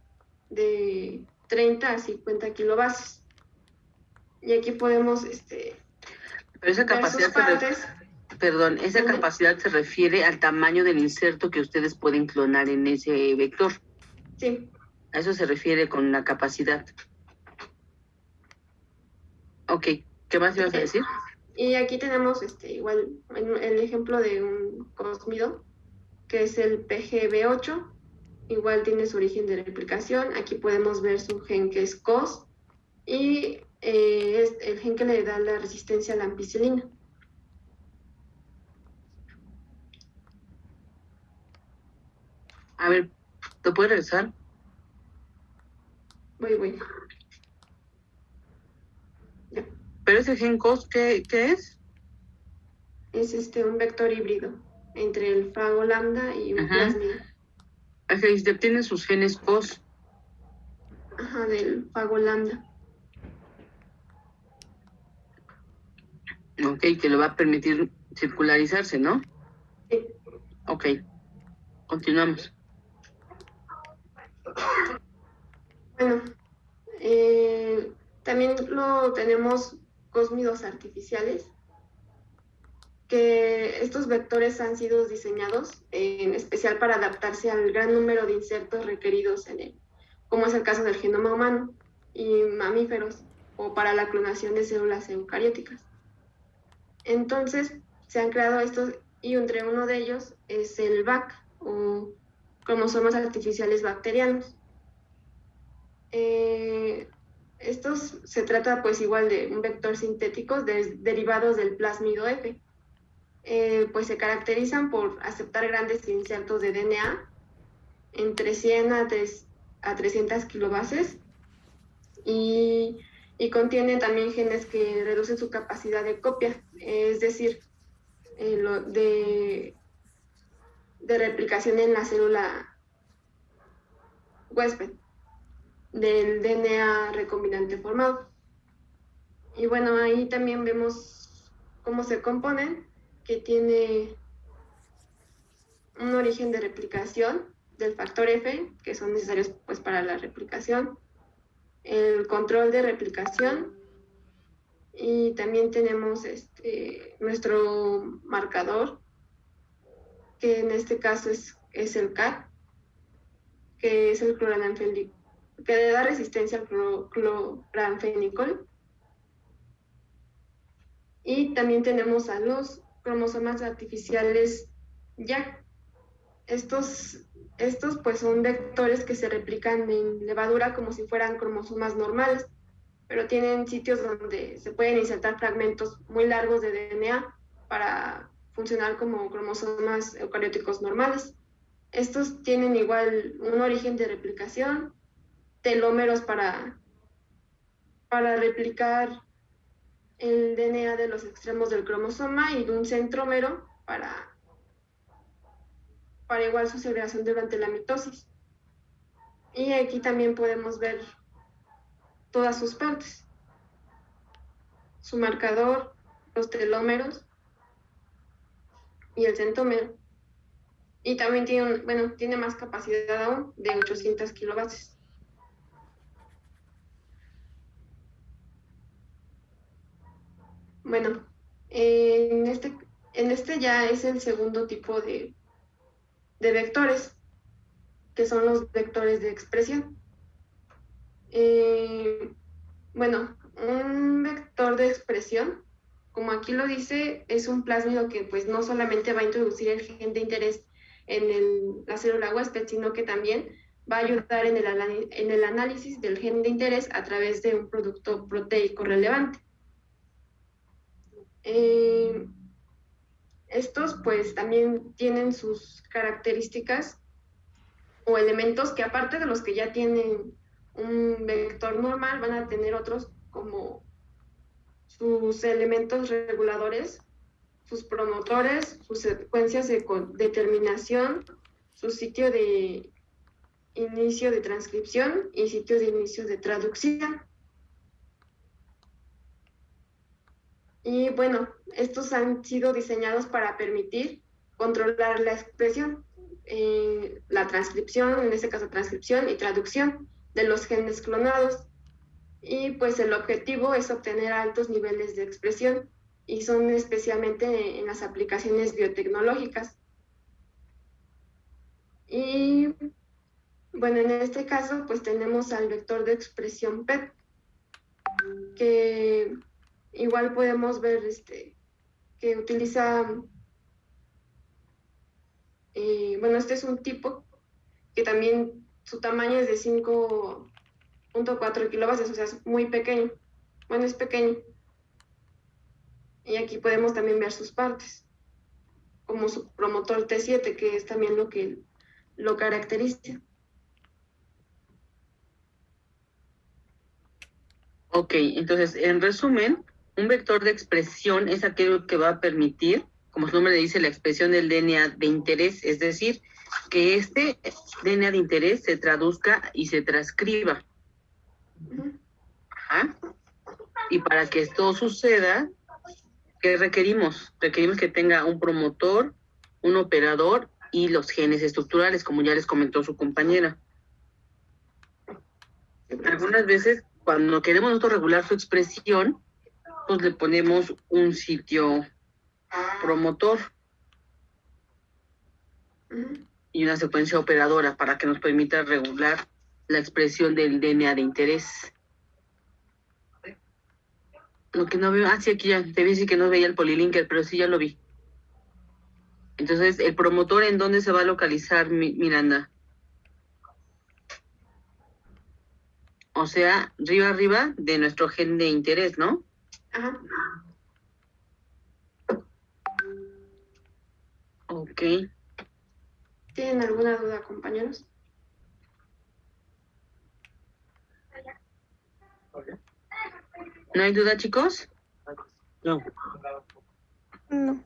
de 30 a 50 kilobases. Y aquí podemos Pero esa ver sus capacidad partes. esa capacidad se refiere al tamaño del inserto que ustedes pueden clonar en ese vector. Sí. A eso se refiere con la capacidad. Ok, ¿qué más ibas a decir? Y aquí tenemos igual el ejemplo de un cosmido, que es el PGB8. Igual tiene su origen de replicación. Aquí podemos ver su gen que es COS y es el gen que le da la resistencia a la ampicilina. A ver, ¿te puedes regresar? Voy. Ya. ¿Pero ese gen COS qué es? Es un vector híbrido entre el fago lambda y un plásmido. Okay, tiene sus genes COS. Ajá, del fago lambda. Ok, que le va a permitir circularizarse, ¿no? Sí. Ok, continuamos. Bueno, también lo tenemos cósmidos artificiales, que estos vectores han sido diseñados en especial para adaptarse al gran número de insertos requeridos en él, como es el caso del genoma humano y mamíferos, o para la clonación de células eucarióticas. Entonces, se han creado estos, y entre uno de ellos es el BAC, o cromosomas artificiales bacterianos. Estos se trata pues igual de un vector sintético derivados del plásmido F. Pues se caracterizan por aceptar grandes insertos de DNA entre 100 a 300 kilobases y contienen también genes que reducen su capacidad de copia, es decir, de replicación en la célula huésped del DNA recombinante formado. Y bueno, ahí también vemos cómo se componen, que tiene un origen de replicación del factor F, que son necesarios pues para la replicación, el control de replicación, y también tenemos nuestro marcador, que en este caso es el CAT, que es el cloranfenicol, que le da resistencia al cloranfenicol. Y también tenemos a los cromosomas artificiales YAC. Estos pues son vectores que se replican en levadura como si fueran cromosomas normales, pero tienen sitios donde se pueden insertar fragmentos muy largos de DNA para funcionar como cromosomas eucarióticos normales. Estos tienen igual un origen de replicación, telómeros para replicar el DNA de los extremos del cromosoma y un centrómero para igual su segregación durante la mitosis. Y aquí también podemos ver todas sus partes: su marcador, los telómeros y el centrómero. Y también tiene más capacidad aún, de 800 kilobases. Bueno, en este ya es el segundo tipo de vectores, que son los vectores de expresión. Bueno, un vector de expresión, como aquí lo dice, es un plásmido que pues no solamente va a introducir el gen de interés en la célula huésped, sino que también va a ayudar en el análisis del gen de interés a través de un producto proteico relevante. Estos pues también tienen sus características o elementos que, aparte de los que ya tienen un vector normal, van a tener otros como sus elementos reguladores, sus promotores, sus secuencias de determinación, su sitio de inicio de transcripción y sitios de inicio de traducción. Y bueno, estos han sido diseñados para permitir controlar la expresión, la transcripción, en este caso transcripción y traducción de los genes clonados. Y pues el objetivo es obtener altos niveles de expresión y son especialmente en las aplicaciones biotecnológicas. Y bueno, en este caso pues tenemos al vector de expresión PET, que igual podemos ver que utiliza, bueno, este es un tipo que también su tamaño es de 5.4 kilovatios, o sea, es muy pequeño. Bueno, es pequeño. Y aquí podemos también ver sus partes, como su promotor T7, que es también lo que lo caracteriza. Ok, entonces, en resumen, un vector de expresión es aquello que va a permitir, como su nombre le dice, la expresión del DNA de interés, es decir, que este DNA de interés se traduzca y se transcriba. Ajá. Y para que esto suceda, ¿qué requerimos? Requerimos que tenga un promotor, un operador y los genes estructurales, como ya les comentó su compañera. Algunas veces, cuando queremos nosotros regular su expresión, pues le ponemos un sitio promotor y una secuencia operadora para que nos permita regular la expresión del DNA de interés. Lo que no veo, sí, aquí ya te decir que no veía el polilinker, pero sí ya lo vi. Entonces, el promotor, ¿en dónde se va a localizar, Miranda? O sea, arriba de nuestro gen de interés, ¿no? Ajá. Ok. ¿Tienen alguna duda, compañeros? ¿No hay duda, chicos? No. No.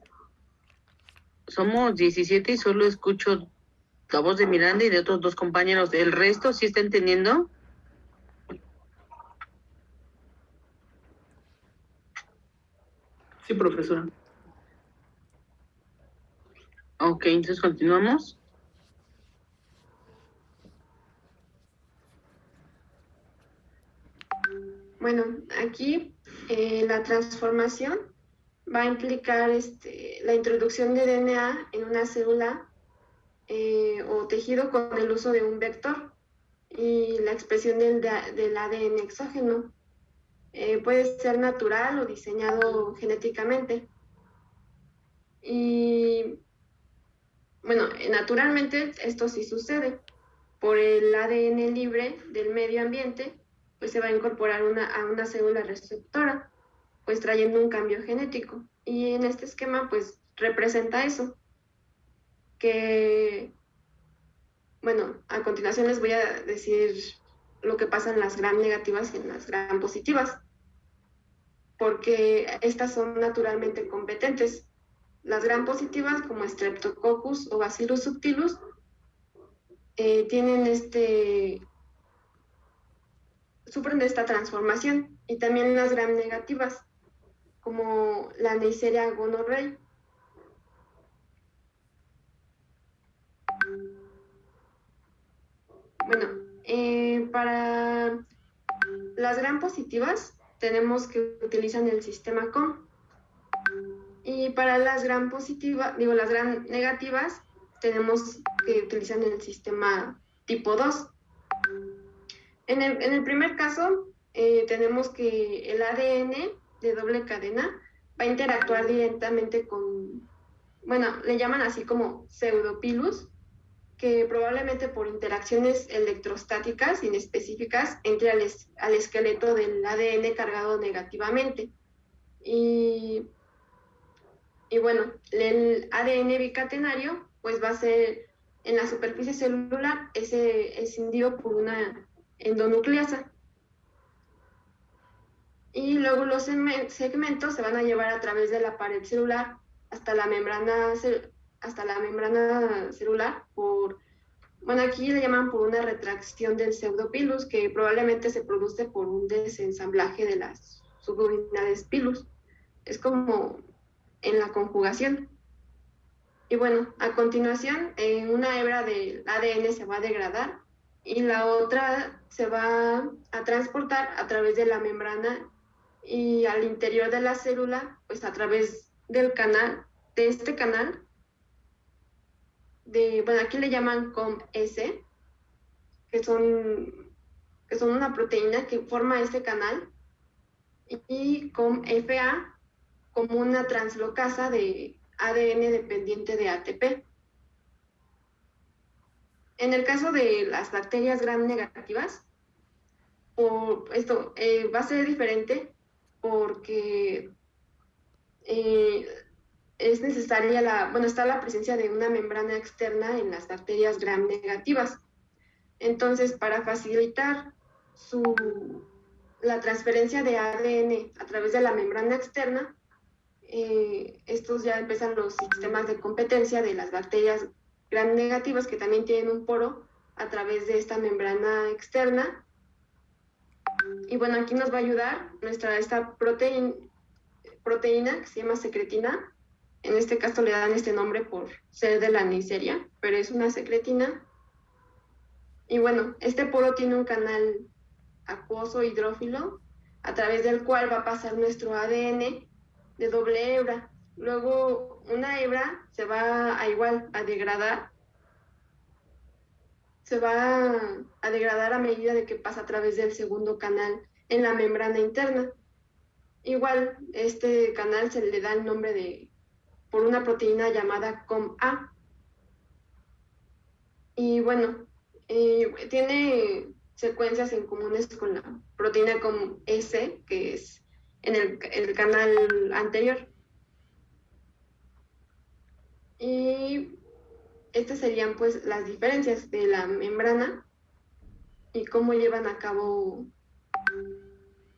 Somos 17 y solo escucho la voz de Miranda y de otros 2 compañeros. ¿El resto sí está entendiendo? Sí, profesora. Ok, entonces continuamos. Bueno, aquí la transformación va a implicar la introducción de DNA en una célula o tejido con el uso de un vector y la expresión del ADN exógeno. Puede ser natural o diseñado genéticamente. Y bueno, naturalmente esto sí sucede. Por el ADN libre del medio ambiente, pues se va a incorporar a una célula receptora, pues trayendo un cambio genético. Y en este esquema, pues representa eso, que, bueno, a continuación les voy a decir lo que pasa en las gram negativas y en las gram positivas, porque estas son naturalmente competentes. Las gram positivas, como Streptococcus o Bacillus subtilus, sufren de esta transformación, y también las gram negativas, como la Neisseria gonorrhoeae. Bueno, para las gram positivas tenemos que utilizar el sistema COM, y para las gram las gram negativas tenemos que utilizar el sistema tipo 2. En el primer caso, tenemos que el ADN de doble cadena va a interactuar directamente con, bueno, le llaman así como pseudopilus, que probablemente por interacciones electrostáticas inespecíficas entre al esqueleto del ADN cargado negativamente. Y bueno, el ADN bicatenario pues va a ser en la superficie celular escindido por una endonucleasa. Y luego los segmentos se van a llevar a través de la pared celular hasta la membrana celular por Bueno, aquí le llaman por una retracción del pseudopilus, que probablemente se produce por un desensamblaje de las subunidades pilus. Es como en la conjugación. Y bueno, a continuación, una hebra del ADN se va a degradar y la otra se va a transportar a través de la membrana y al interior de la célula, pues a través del canal, de este canal, bueno, aquí le llaman COM-S, que son una proteína que forma este canal, y COM-FA como una translocasa de ADN dependiente de ATP. En el caso de las bacterias gram negativas, esto va a ser diferente porque es necesaria está la presencia de una membrana externa en las bacterias gram negativas. Entonces, para facilitar la transferencia de ADN a través de la membrana externa, estos ya empiezan los sistemas de competencia de las bacterias gram negativas, que también tienen un poro a través de esta membrana externa. Y bueno, aquí nos va a ayudar esta proteína que se llama secretina. En este caso le dan este nombre por ser de la Neisseria, pero es una secretina. Y bueno, este poro tiene un canal acuoso hidrófilo a través del cual va a pasar nuestro ADN de doble hebra. Luego una hebra se va a degradar. Se va a degradar a medida de que pasa a través del segundo canal en la membrana interna. Igual, este canal se le da el nombre por una proteína llamada COM-A. Y bueno, tiene secuencias en comunes con la proteína COM-S, que es en el canal anterior. Y estas serían pues las diferencias de la membrana y cómo llevan a cabo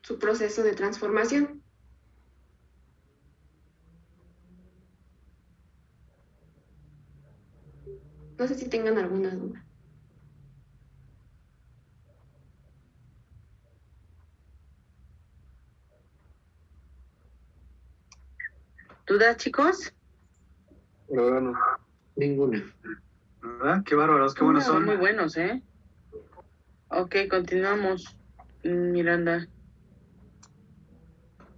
su proceso de transformación. No sé si tengan alguna duda. ¿Dudas, chicos? Pero no, ninguna. ¿Verdad? Qué bárbaros, qué buenos son. Muy buenos, ¿eh? Ok, continuamos. Miranda.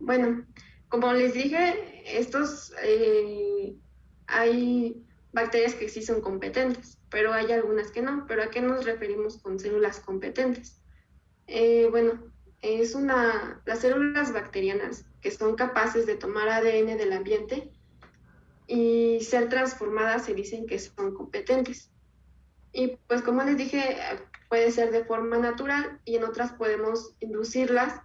Bueno, como les dije, hay bacterias que sí son competentes, pero hay algunas que no. ¿Pero a qué nos referimos con células competentes? Las células bacterianas que son capaces de tomar ADN del ambiente y ser transformadas se dicen que son competentes. Y pues como les dije, puede ser de forma natural y en otras podemos inducirlas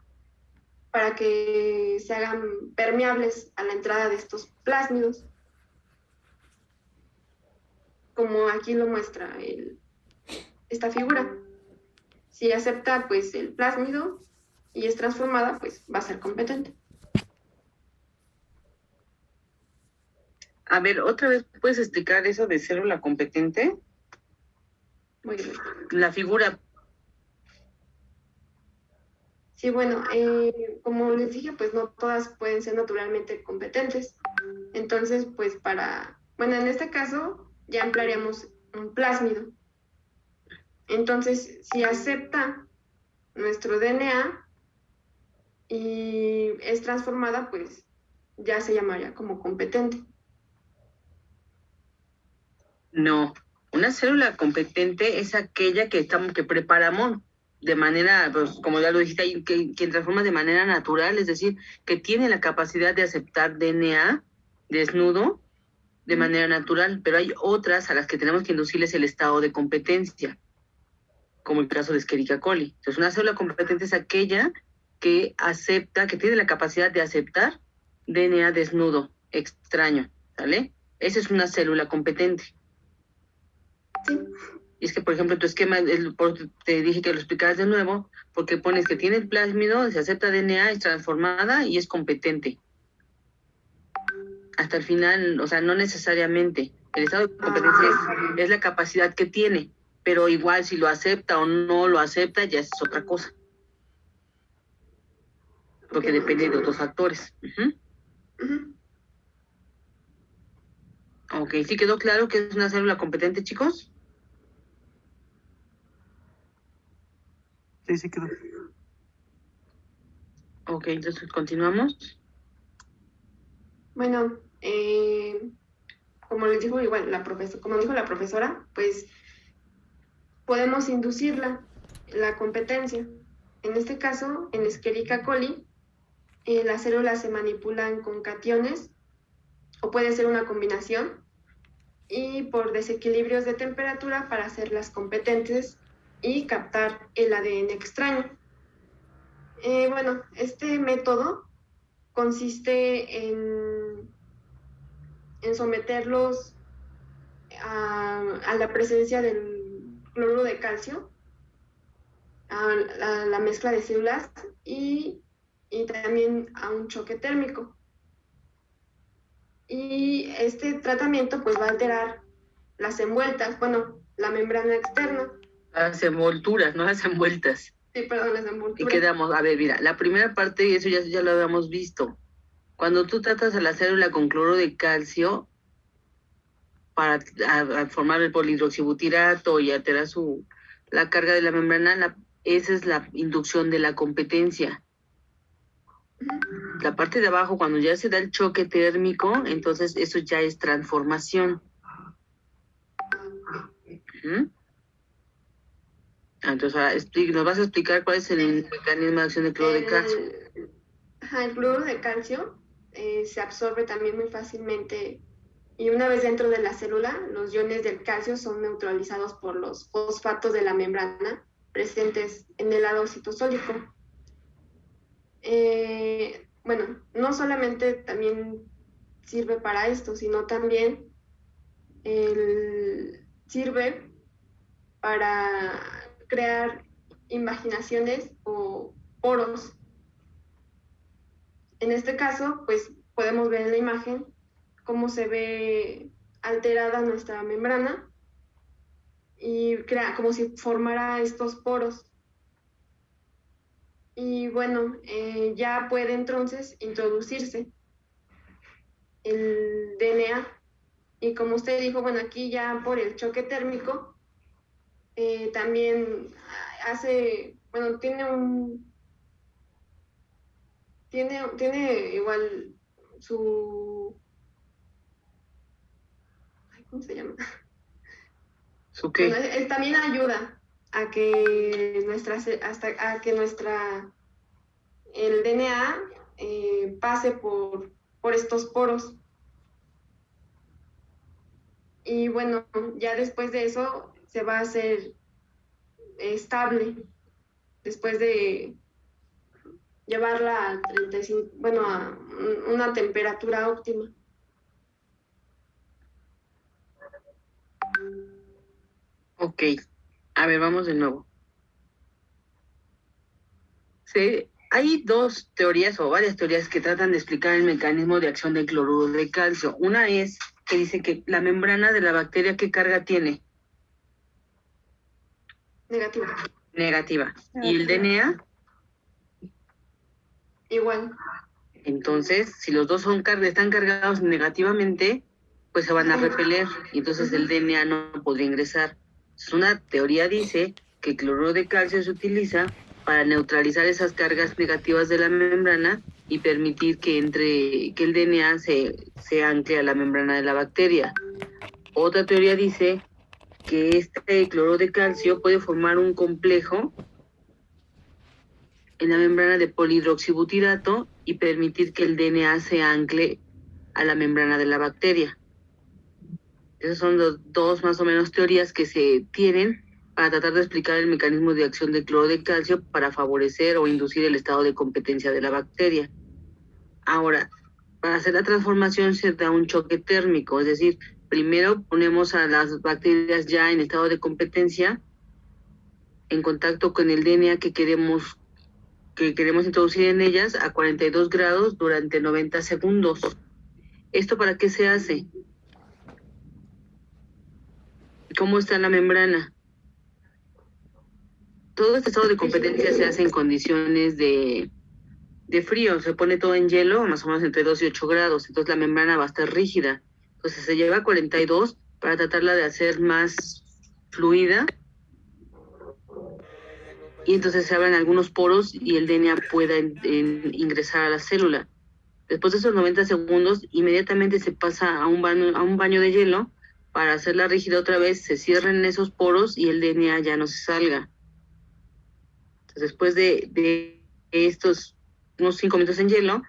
para que se hagan permeables a la entrada de estos plásmidos, como aquí lo muestra esta figura. Si acepta pues el plásmido y es transformada, pues va a ser competente. A ver, otra vez, ¿puedes explicar eso de célula competente? Muy bien. La figura. Sí, bueno, como les dije, pues no todas pueden ser naturalmente competentes. Entonces, pues en este caso ya emplearíamos un plásmido. Entonces, si acepta nuestro DNA y es transformada, pues ya se llamaría como competente. No, una célula competente es aquella que preparamos de manera, pues como ya lo dijiste ahí, que transforma de manera natural, es decir, que tiene la capacidad de aceptar DNA desnudo de manera natural, pero hay otras a las que tenemos que inducirles el estado de competencia, como el caso de Escherichia coli. Entonces, una célula competente es aquella que tiene la capacidad de aceptar DNA desnudo, extraño, ¿sale? Esa es una célula competente. Sí. Y es que, por ejemplo, tu esquema, te dije que lo explicaras de nuevo, porque pones que tiene el plásmido, se acepta DNA, es transformada y es competente. Hasta el final, o sea, no necesariamente. El estado de competencia es la capacidad que tiene, pero igual si lo acepta o no lo acepta ya es otra cosa, porque Ok. depende de otros factores. Ujú. Ok, ¿sí quedó claro que es una célula competente, chicos? Sí, sí quedó. Ok, entonces continuamos. Bueno, como les dijo igual como dijo la profesora, pues podemos inducirla la competencia. En este caso, en Escherichia coli, las células se manipulan con cationes o puede ser una combinación y por desequilibrios de temperatura para hacerlas competentes y captar el ADN extraño. Bueno, este método consiste en someterlos a la presencia del cloruro de calcio, a la mezcla de células y también a un choque térmico. Y este tratamiento pues va a alterar las envueltas, bueno, la membrana externa. Las envolturas, no las envueltas. Sí, perdón, las Y envolturas. quedamos, a ver, mira, la primera parte, y eso ya lo habíamos visto. Cuando tú tratas a la célula con cloro de calcio para a formar el polihidroxibutirato y alterar la carga de la membrana, esa es la inducción de la competencia. La parte de abajo, cuando ya se da el choque térmico, entonces eso ya es transformación. ¿Mm? Entonces ahora nos vas a explicar cuál es el mecanismo de acción del cloro de calcio. El cloruro de calcio se absorbe también muy fácilmente y una vez dentro de la célula, los iones del calcio son neutralizados por los fosfatos de la membrana presentes en el lado citosólico. Bueno, no solamente también sirve para esto, sino también sirve para crear imaginaciones o poros. En este caso, pues podemos ver en la imagen cómo se ve alterada nuestra membrana y crea como si formara estos poros. Y bueno, ya puede entonces introducirse el DNA. Y como usted dijo, bueno, aquí ya por el choque térmico, también bueno, tiene igual ¿cómo se llama? ¿Su qué? Bueno, también ayuda a que el DNA pase por estos poros. Y bueno, ya después de eso se va a hacer estable, después de llevarla a 35, bueno, a una temperatura óptima. Ok, a ver, vamos de nuevo. Sí, hay dos teorías o varias teorías que tratan de explicar el mecanismo de acción del cloruro de calcio. Una es que dice que la membrana de la bacteria, ¿qué carga tiene? Negativa. Negativa. ¿Y el DNA? Igual. Entonces, si los dos están cargados negativamente, pues se van a repeler y entonces el DNA no podría ingresar. Entonces, una teoría dice que el cloruro de calcio se utiliza para neutralizar esas cargas negativas de la membrana y permitir que el DNA se ancle a la membrana de la bacteria. Otra teoría dice que este cloruro de calcio puede formar un complejo en la membrana de polihidroxibutirato y permitir que el DNA se ancle a la membrana de la bacteria. Esas son dos más o menos teorías que se tienen para tratar de explicar el mecanismo de acción del cloro de calcio para favorecer o inducir el estado de competencia de la bacteria. Ahora, para hacer la transformación se da un choque térmico, es decir, primero ponemos a las bacterias ya en estado de competencia en contacto con el DNA que queremos introducir en ellas a 42 grados durante 90 segundos. ¿Esto para qué se hace? ¿Cómo está la membrana? todo este estado de competencia se hace en condiciones de frío, se pone todo en hielo, más o menos entre 2 y 8 grados, entonces la membrana va a estar rígida. Entonces se lleva a 42 para tratarla de hacer más fluida, y entonces se abren algunos poros y el DNA pueda ingresar a la célula. Después de esos 90 segundos, inmediatamente se pasa a un baño de hielo para hacerla rígida otra vez, se cierren esos poros y el DNA ya no se salga. Entonces, después de estos unos 5 minutos en hielo,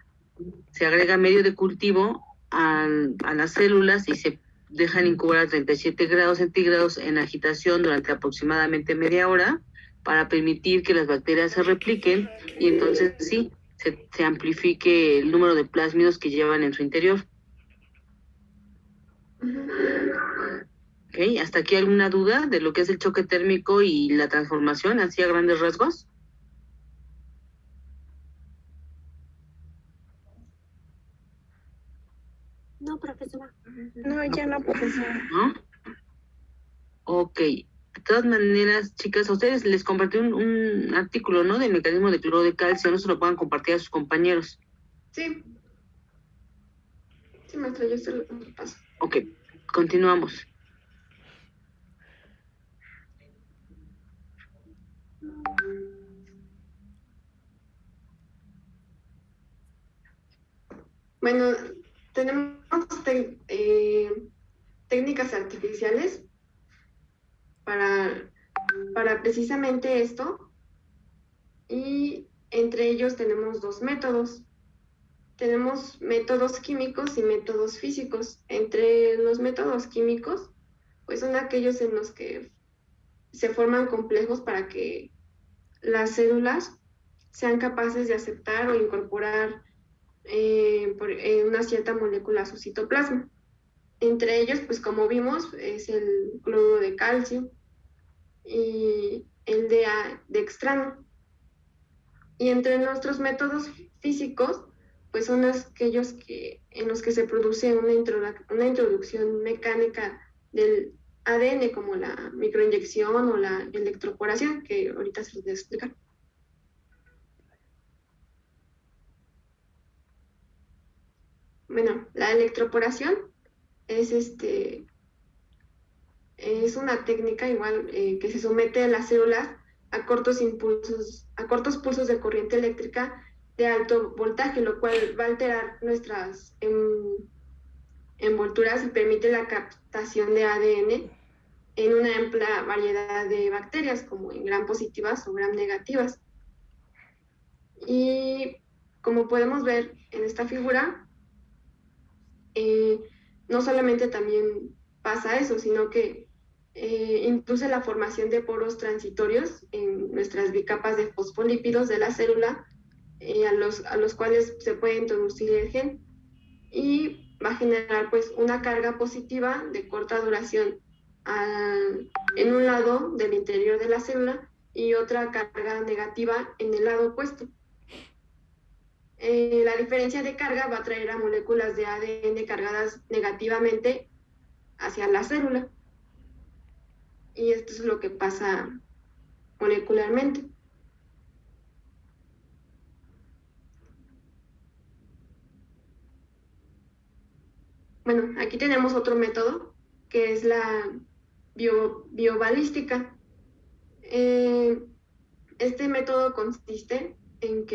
se agrega medio de cultivo a las células y se dejan incubar a 37 grados centígrados en agitación durante aproximadamente media hora para permitir que las bacterias se repliquen y entonces sí, se amplifique el número de plásmidos que llevan en su interior. ¿Ok? ¿Hasta aquí alguna duda de lo que es el choque térmico y la transformación, así a grandes rasgos? No, profesora. No, ya no, profesora. ¿No? Ok. De todas maneras, chicas, a ustedes les compartí un artículo, ¿no? Del mecanismo de cloruro de calcio, no se lo puedan compartir a sus compañeros. Sí. Sí, maestra, yo se lo paso. Ok, continuamos. Bueno, tenemos técnicas artificiales para precisamente esto, y entre ellos tenemos 2 métodos. Tenemos métodos químicos y métodos físicos. Entre los métodos químicos, pues son aquellos en los que se forman complejos para que las células sean capaces de aceptar o incorporar una cierta molécula a su citoplasma. Entre ellos, pues como vimos, es el cloruro de calcio y el de dextrano. Y entre nuestros métodos físicos, pues son aquellos en los que se produce una introducción mecánica del ADN, como la microinyección o la electroporación, que ahorita se los voy a explicar. Bueno, la electroporación es una técnica igual que se somete a las células a cortos pulsos de corriente eléctrica de alto voltaje, lo cual va a alterar nuestras envolturas y permite la captación de ADN en una amplia variedad de bacterias, como en gram positivas o gram negativas. Y como podemos ver en esta figura, no solamente también pasa eso, sino que induce la formación de poros transitorios en nuestras bicapas de fosfolípidos de la célula, a los cuales se puede introducir el gen, y va a generar pues una carga positiva de corta duración en un lado del interior de la célula y otra carga negativa en el lado opuesto. La diferencia de carga va a traer a moléculas de ADN cargadas negativamente hacia la célula. Y esto es lo que pasa molecularmente. Bueno, aquí tenemos otro método, que es la biobalística. Este método consiste en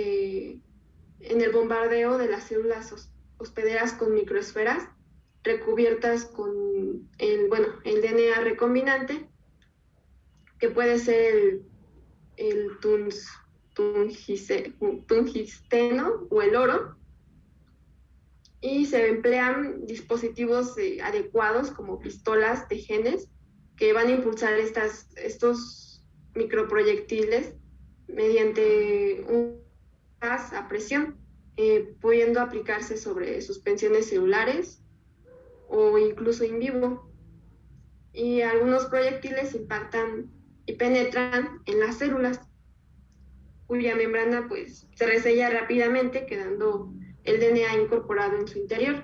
el bombardeo de las células hospederas con microesferas recubiertas con el DNA recombinante, que puede ser el tungsteno o el oro, y se emplean dispositivos adecuados como pistolas de genes que van a impulsar estos microproyectiles mediante un gas a presión, pudiendo aplicarse sobre suspensiones celulares o incluso in vivo. Y algunos proyectiles impactan y penetran en las células, cuya membrana pues se resella rápidamente, quedando el DNA incorporado en su interior.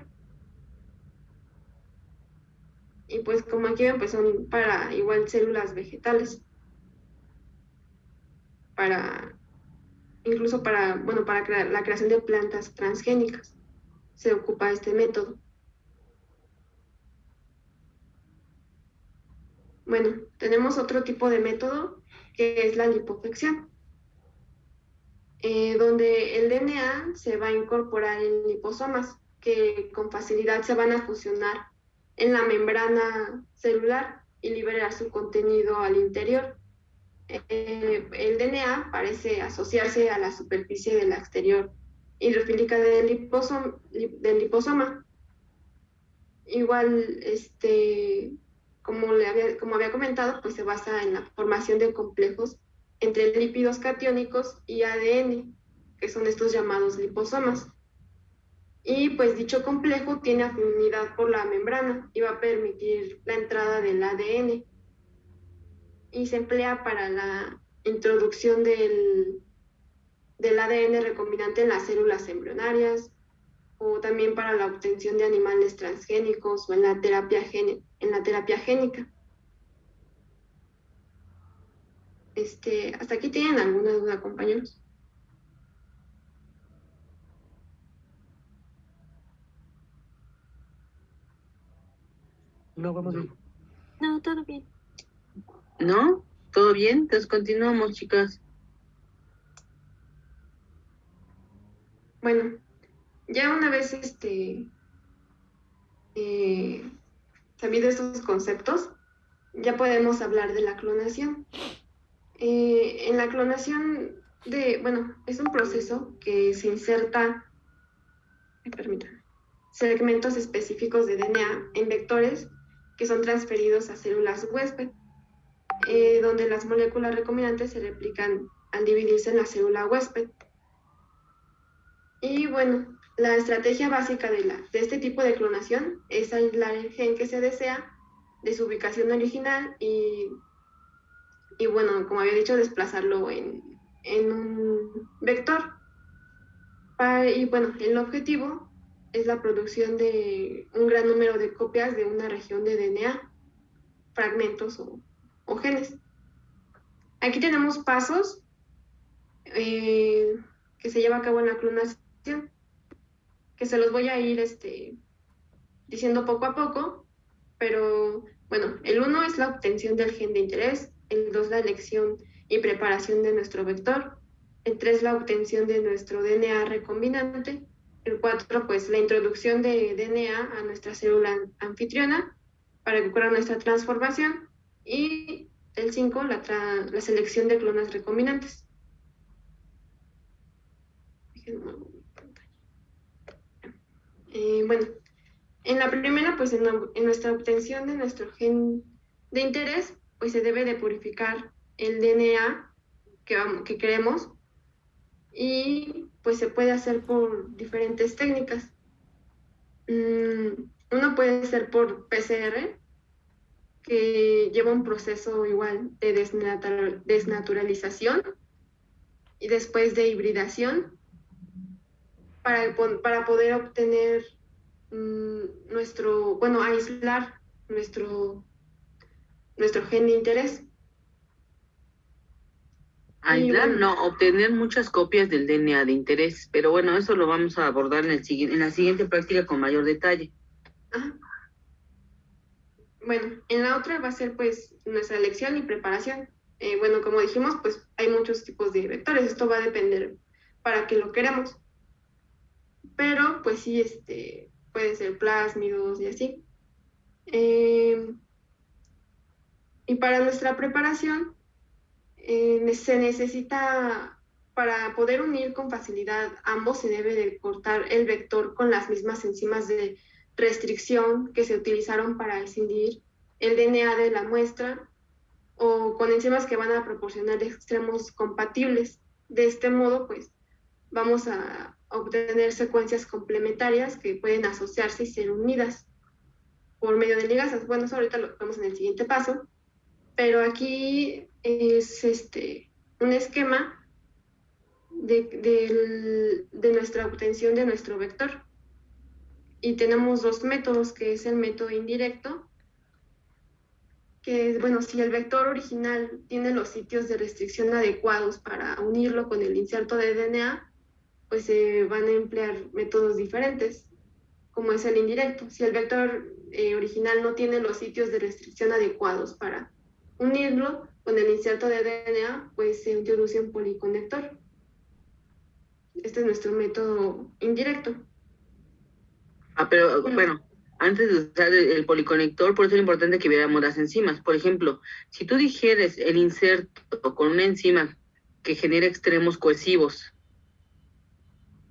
Y pues como aquí ven, pues son para igual células vegetales. incluso para la creación de plantas transgénicas. Se ocupa este método. Bueno, tenemos otro tipo de método que es la lipofección, donde el DNA se va a incorporar en liposomas que con facilidad se van a fusionar en la membrana celular y liberar su contenido al interior. El DNA parece asociarse a la superficie de la exterior hidrofílica del liposoma. Igual, como había comentado, pues se basa en la formación de complejos entre lípidos catiónicos y ADN, que son estos llamados liposomas. Y pues dicho complejo tiene afinidad por la membrana y va a permitir la entrada del ADN. Y se emplea para la introducción del ADN recombinante en las células embrionarias, o también para la obtención de animales transgénicos o en la terapia génica. ¿Hasta aquí tienen alguna duda, compañeros? No, vamos bien. No, todo bien. ¿No? ¿Todo bien? Entonces continuamos, chicas. Bueno, ya una vez sabido estos conceptos, ya podemos hablar de la clonación. En la clonación es un proceso que se inserta, segmentos específicos de DNA en vectores que son transferidos a células huésped, donde las moléculas recombinantes se replican al dividirse en la célula huésped. Y bueno, la estrategia básica de este tipo de clonación es aislar el gen que se desea de su ubicación original y bueno, como había dicho, desplazarlo en un vector. Y bueno, el objetivo es la producción de un gran número de copias de una región de DNA, fragmentos o genes. Aquí tenemos pasos que se lleva a cabo en la clonación, que se los voy a ir diciendo poco a poco, pero bueno, el 1 es la obtención del gen de interés, el 2 la elección y preparación de nuestro vector, el 3 la obtención de nuestro DNA recombinante, el 4 pues la introducción de DNA a nuestra célula anfitriona para que ocurra nuestra transformación, y el 5 la selección de clonas recombinantes. Bueno, en la primera, pues en nuestra obtención de nuestro gen de interés, pues se debe de purificar el DNA que queremos, y pues se puede hacer por diferentes técnicas. Uno puede ser por PCR, que lleva un proceso igual de desnaturalización y después de hibridación para poder obtener aislar nuestro gen de interés. Aislar, no, obtener muchas copias del DNA de interés, pero bueno, eso lo vamos a abordar en la siguiente práctica con mayor detalle. Ajá. Bueno, en la otra va a ser pues nuestra elección y preparación. Bueno, como dijimos, pues hay muchos tipos de vectores, esto va a depender para qué lo queremos. Pero pues sí, pueden ser plásmidos y así. Y para nuestra preparación se necesita, para poder unir con facilidad ambos, se debe de cortar el vector con las mismas enzimas de restricción que se utilizaron para escindir el DNA de la muestra, o con enzimas que van a proporcionar extremos compatibles. De este modo, pues, vamos a obtener secuencias complementarias que pueden asociarse y ser unidas por medio de ligasas. Bueno, eso ahorita lo vemos en el siguiente paso, pero aquí es un esquema de nuestra obtención de nuestro vector. Y tenemos dos métodos, que es el método indirecto que es, bueno, si el vector original tiene los sitios de restricción adecuados para unirlo con el inserto de DNA, pues se van a emplear métodos diferentes, como es el indirecto. Si el vector original no tiene los sitios de restricción adecuados para unirlo con el inserto de DNA, pues se introduce un policonector. Este es nuestro método indirecto. Pero bueno, antes de usar el policonector, por eso es importante que viéramos las enzimas. Por ejemplo, si tú dijeres el inserto con una enzima que genera extremos cohesivos,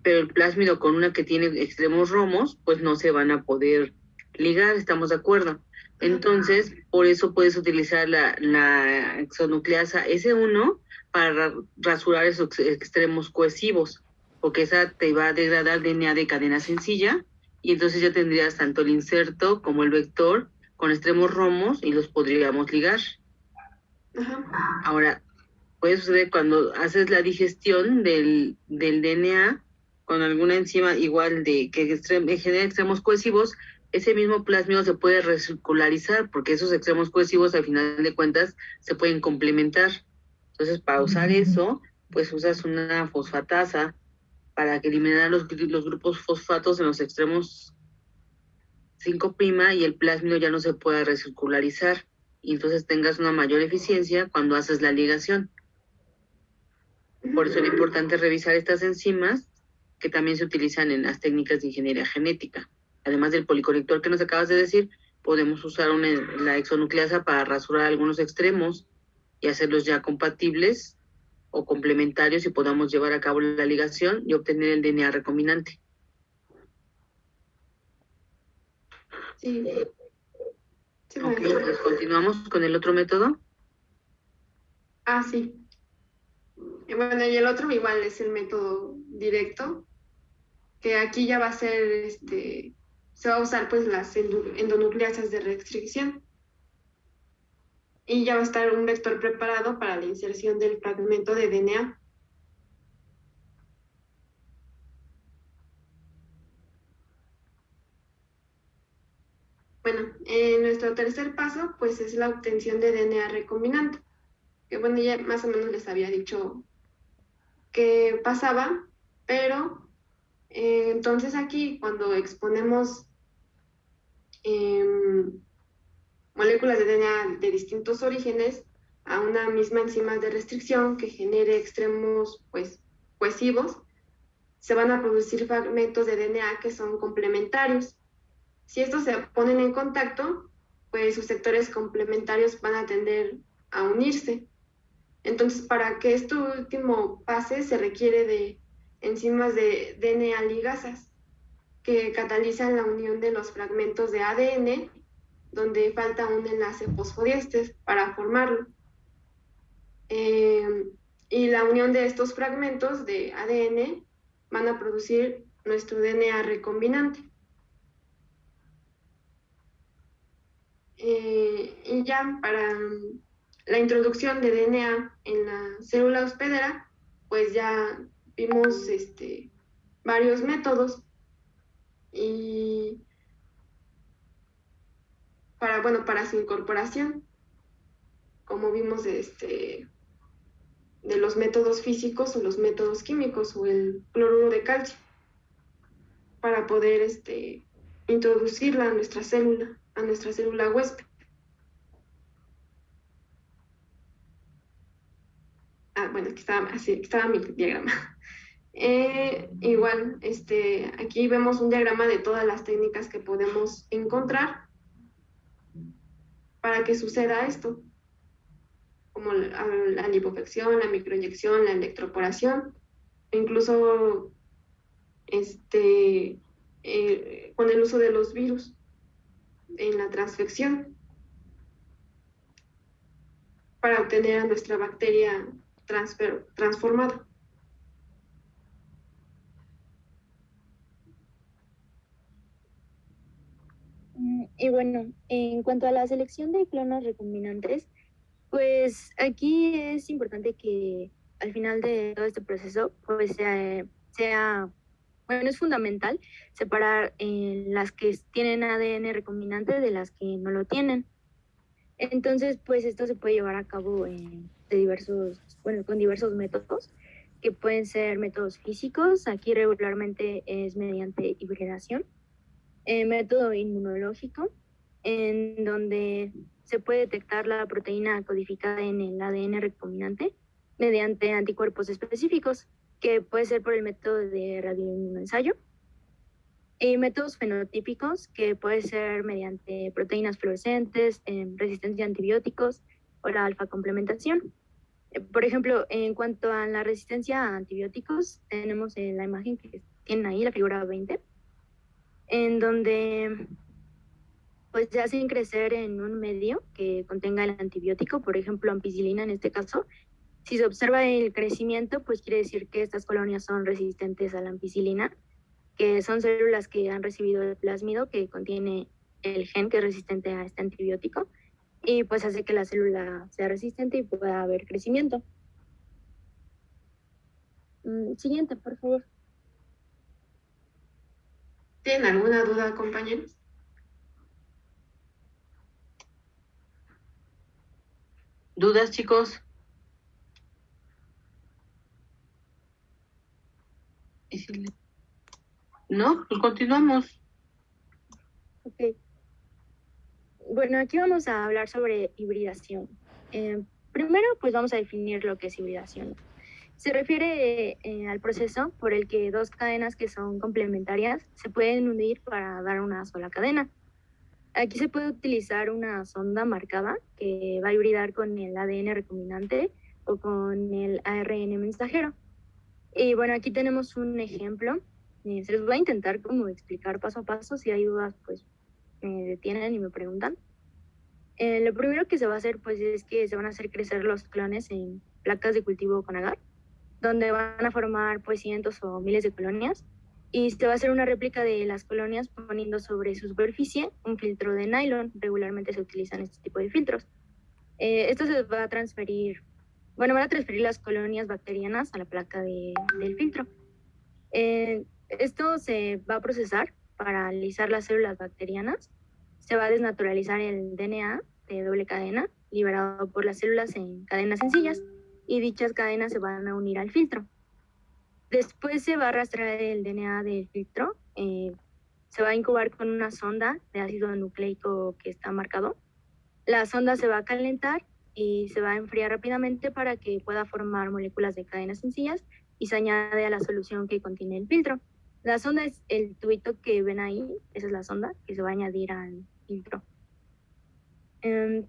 pero el plásmido con una que tiene extremos romos, pues no se van a poder ligar, ¿estamos de acuerdo? Entonces, por eso puedes utilizar la exonucleasa S1 para rasurar esos extremos cohesivos, porque esa te va a degradar DNA de cadena sencilla, y entonces ya tendrías tanto el inserto como el vector con extremos romos y los podríamos ligar. Ahora, puede suceder cuando haces la digestión del DNA con alguna enzima igual de que genera extremos cohesivos, ese mismo plásmido se puede recircularizar porque esos extremos cohesivos al final de cuentas se pueden complementar. Entonces, para usar eso, pues usas una fosfatasa para que eliminar los grupos fosfatos en los extremos 5' y el plásmido ya no se pueda recircularizar, y entonces tengas una mayor eficiencia cuando haces la ligación. Por eso es importante revisar estas enzimas que también se utilizan en las técnicas de ingeniería genética. Además del policonector que nos acabas de decir, podemos usar la exonucleasa para rasurar algunos extremos y hacerlos ya compatibles o complementarios y podamos llevar a cabo la ligación y obtener el DNA recombinante. Sí. Ok, pues continuamos con el otro método. Sí. Bueno, y el otro igual es el método directo, que aquí ya va a ser, se va a usar pues las endonucleasas de restricción. Y ya va a estar un vector preparado para la inserción del fragmento de DNA. Bueno, nuestro tercer paso pues es la obtención de DNA recombinante, que bueno, ya más o menos les había dicho qué pasaba, pero entonces aquí cuando exponemos moléculas de DNA de distintos orígenes a una misma enzima de restricción que genere extremos pues cohesivos, se van a producir fragmentos de DNA que son complementarios. Si estos se ponen en contacto, pues sus sectores complementarios van a tender a unirse. Entonces, para que esto último pase, se requiere de enzimas de DNA ligasas que catalizan la unión de los fragmentos de ADN donde falta un enlace fosfodiéster para formarlo. Y la unión de estos fragmentos de ADN van a producir nuestro DNA recombinante. Y ya para la introducción de DNA en la célula hospedera, pues ya vimos varios métodos. Y para su incorporación, como vimos de los métodos físicos o los métodos químicos o el cloruro de calcio, para poder introducirla a nuestra célula huésped. Bueno, aquí estaba mi diagrama. Igual, aquí vemos un diagrama de todas las técnicas que podemos encontrar para que suceda esto, como la lipofección, la microinyección, la electroporación, incluso con el uso de los virus en la transfección para obtener a nuestra bacteria transformada. Y bueno, en cuanto a la selección de clones recombinantes, pues aquí es importante que al final de todo este proceso, pues bueno, es fundamental separar las que tienen ADN recombinante de las que no lo tienen. Entonces, pues esto se puede llevar a cabo con diversos métodos, que pueden ser métodos físicos, aquí regularmente es mediante hibridación, método inmunológico, en donde se puede detectar la proteína codificada en el ADN recombinante mediante anticuerpos específicos, que puede ser por el método de radioinmunoensayo, y métodos fenotípicos, que puede ser mediante proteínas fluorescentes, resistencia a antibióticos o la alfa complementación. Por ejemplo, en cuanto a la resistencia a antibióticos, tenemos en la imagen que tienen ahí, la figura 20, en donde pues se hacen crecer en un medio que contenga el antibiótico, por ejemplo, ampicilina en este caso. Si se observa el crecimiento, pues quiere decir que estas colonias son resistentes a la ampicilina, que son células que han recibido el plásmido que contiene el gen que es resistente a este antibiótico, y pues hace que la célula sea resistente y pueda haber crecimiento. Siguiente, por favor. ¿Tienen alguna duda, compañeros? ¿Dudas, chicos? No, pues continuamos. Ok. Bueno, aquí vamos a hablar sobre hibridación. Primero, pues vamos a definir lo que es hibridación. Se refiere al proceso por el que dos cadenas que son complementarias se pueden unir para dar una sola cadena. Aquí se puede utilizar una sonda marcada que va a hibridar con el ADN recombinante o con el ARN mensajero. Y bueno, aquí tenemos un ejemplo. Se los voy a intentar como explicar paso a paso. Si hay dudas, pues me detienen y me preguntan. Lo primero que se va a hacer, pues, es que se van a hacer crecer los clones en placas de cultivo con agar, donde van a formar, pues, cientos o miles de colonias. Y se va a hacer una réplica de las colonias poniendo sobre su superficie un filtro de nylon. Regularmente se utilizan este tipo de filtros. Esto se va a transferir, van a transferir las colonias bacterianas a la placa del filtro. Esto se va a procesar para alisar las células bacterianas. Se va a desnaturalizar el DNA de doble cadena liberado por las células en cadenas sencillas, y dichas cadenas se van a unir al filtro. Después se va a arrastrar el DNA del filtro, se va a incubar con una sonda de ácido nucleico que está marcado. La sonda se va a calentar y se va a enfriar rápidamente para que pueda formar moléculas de cadenas sencillas, y se añade a la solución que contiene el filtro. La sonda es el tubito que ven ahí, esa es la sonda que se va a añadir al filtro.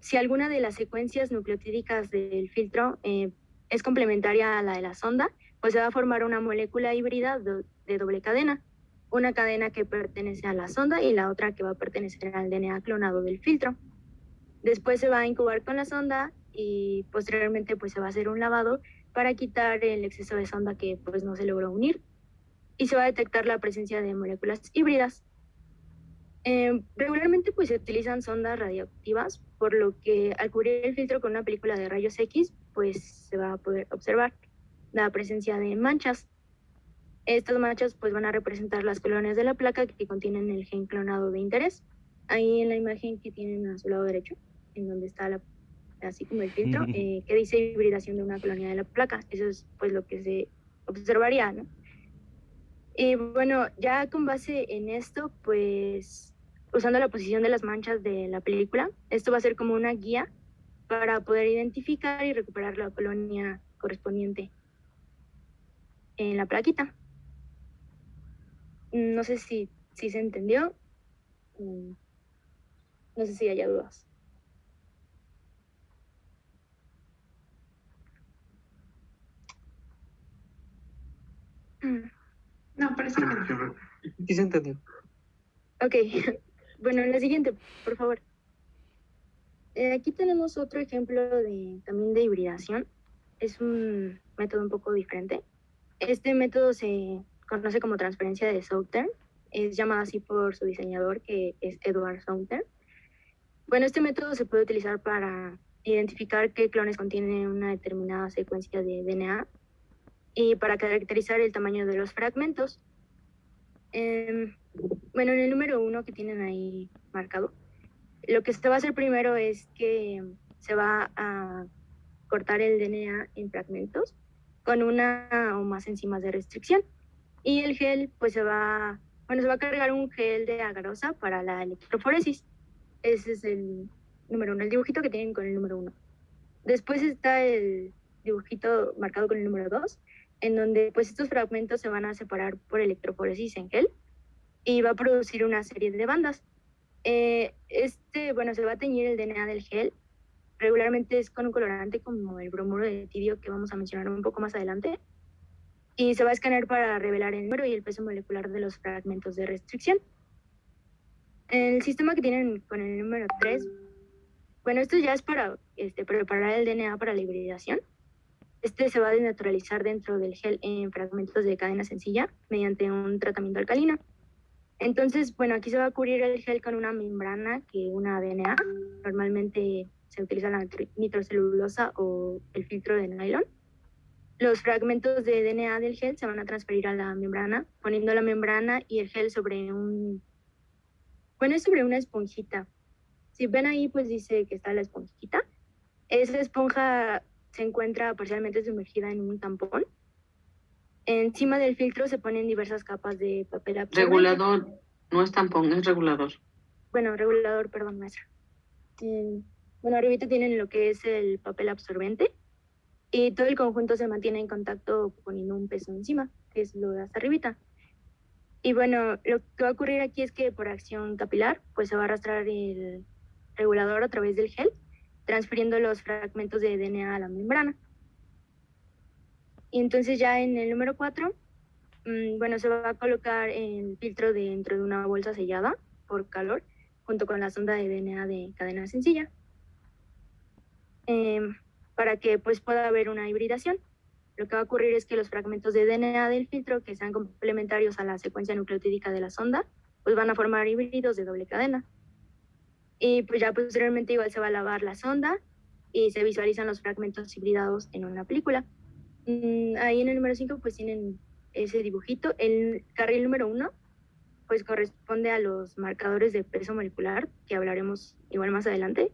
Si alguna de las secuencias nucleotídicas del filtro es complementaria a la de la sonda, pues se va a formar una molécula híbrida de doble cadena, una cadena que pertenece a la sonda y la otra que va a pertenecer al DNA clonado del filtro. Después se va a incubar con la sonda y posteriormente pues se va a hacer un lavado para quitar el exceso de sonda que pues no se logró unir, y se va a detectar la presencia de moléculas híbridas. Regularmente pues se utilizan sondas radioactivas, por lo que al cubrir el filtro con una película de rayos X, pues se va a poder observar la presencia de manchas. Estas manchas pues van a representar las colonias de la placa que contienen el gen clonado de interés. Ahí en la imagen que tienen a su lado derecho, en donde está así como el filtro, que dice hibridación de una colonia de la placa. Eso es pues lo que se observaría, ¿no? Y bueno, ya con base en esto, pues usando la posición de las manchas de la película, esto va a ser como una guía para poder identificar y recuperar la colonia correspondiente en la plaquita. No sé si se entendió. No sé si haya dudas. No, parece que no. Sí se entendió. Ok, bueno, la siguiente, por favor. Aquí tenemos otro ejemplo también de hibridación. Es un método un poco diferente. Este método se conoce como transferencia de Souter. Es llamado así por su diseñador, que es Edward Souter. Bueno, este método se puede utilizar para identificar qué clones contienen una determinada secuencia de DNA y para caracterizar el tamaño de los fragmentos. Bueno, en el número 1 que tienen ahí marcado, lo que se va a hacer primero es que se va a cortar el DNA en fragmentos con una o más enzimas de restricción. Y el gel, pues se va a cargar un gel de agarosa para la electroforesis. Ese es el número 1, el dibujito que tienen con el número 1. Después está el dibujito marcado con el número 2, en donde pues estos fragmentos se van a separar por electroforesis en gel y va a producir una serie de bandas. Se va a teñir el DNA del gel. Regularmente es con un colorante como el bromuro de tidio, que vamos a mencionar un poco más adelante. Y se va a escanear para revelar el número y el peso molecular de los fragmentos de restricción. El sistema que tienen con el número 3, bueno, esto ya es para preparar el DNA para la hibridación. Se va a desnaturalizar dentro del gel en fragmentos de cadena sencilla mediante un tratamiento alcalino. Entonces, bueno, aquí se va a cubrir el gel con una membrana que una DNA. Normalmente se utiliza la nitrocelulosa o el filtro de nylon. Los fragmentos de DNA del gel se van a transferir a la membrana, poniendo la membrana y el gel sobre sobre una esponjita. Si ven ahí, pues dice que está la esponjita. Esa esponja se encuentra parcialmente sumergida en un tampón. Encima del filtro se ponen diversas capas de papel absorbente. Regulador, no es tampón, es regulador. Bueno, regulador, perdón, maestra. Arribita tienen lo que es el papel absorbente y todo el conjunto se mantiene en contacto poniendo un peso encima, que es lo de hasta arribita. Y bueno, lo que va a ocurrir aquí es que por acción capilar, pues se va a arrastrar el regulador a través del gel, transfiriendo los fragmentos de DNA a la membrana. Y entonces ya en el número 4, se va a colocar el filtro dentro de una bolsa sellada por calor, junto con la sonda de DNA de cadena sencilla, para que pues pueda haber una hibridación. Lo que va a ocurrir es que los fragmentos de DNA del filtro, que sean complementarios a la secuencia nucleotídica de la sonda, pues van a formar híbridos de doble cadena. Y pues ya posteriormente igual se va a lavar la sonda y se visualizan los fragmentos hibridados en una película. Ahí en el número 5 pues tienen ese dibujito. El carril número 1 pues corresponde a los marcadores de peso molecular, que hablaremos igual más adelante.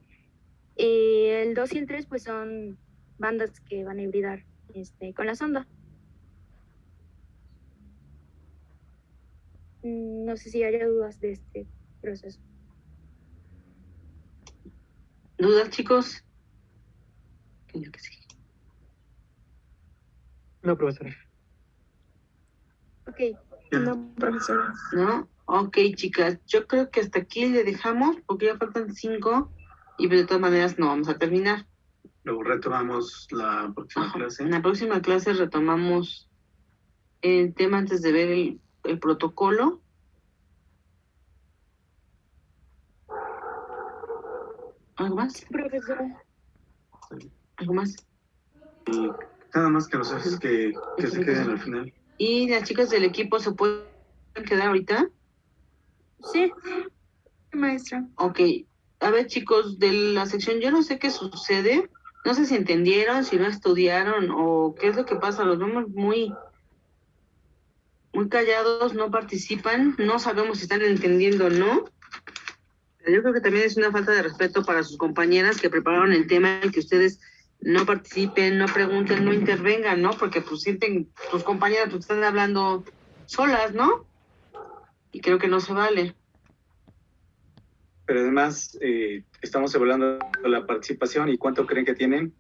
Y el 2 y el 3 pues son bandas que van a hibridar con la sonda. No sé si haya dudas de este proceso. ¿Dudas, chicos? Creo que sí. No, profesora. Ok, no, profesora. ¿No? Ok, chicas, yo creo que hasta aquí le dejamos, porque ya faltan 5 y de todas maneras no vamos a terminar. Luego retomamos la próxima clase. En la próxima clase retomamos el tema antes de ver el protocolo. ¿Algo más? Profesora. ¿Algo más? Y nada más que los ejes que se queden al final. ¿Y las chicas del equipo se pueden quedar ahorita? Sí, maestra. Ok. A ver, chicos, de la sección, yo no sé qué sucede. No sé si entendieron, si no estudiaron o qué es lo que pasa. Los vemos muy callados, no participan, no sabemos si están entendiendo o no. Pero yo creo que también es una falta de respeto para sus compañeras que prepararon el tema y que ustedes no participen, no pregunten, no intervengan, ¿no? Porque pues sienten tus compañeras pues están hablando solas, ¿no? Y creo que no se vale. Pero además, estamos evaluando la participación y ¿cuánto creen que tienen?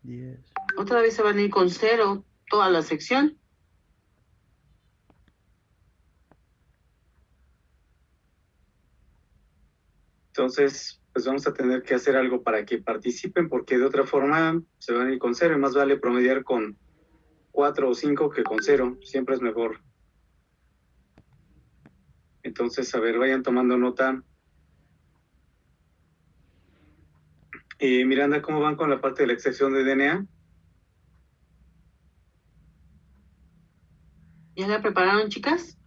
10. Otra vez se van a ir con 0 toda la sección. Entonces, pues vamos a tener que hacer algo para que participen, porque de otra forma se van a ir con 0 y más vale promediar con 4 o 5 que con 0, siempre es mejor. Entonces, a ver, vayan tomando nota. Miranda, ¿cómo van con la parte de la extracción de DNA? ¿Ya la prepararon, chicas?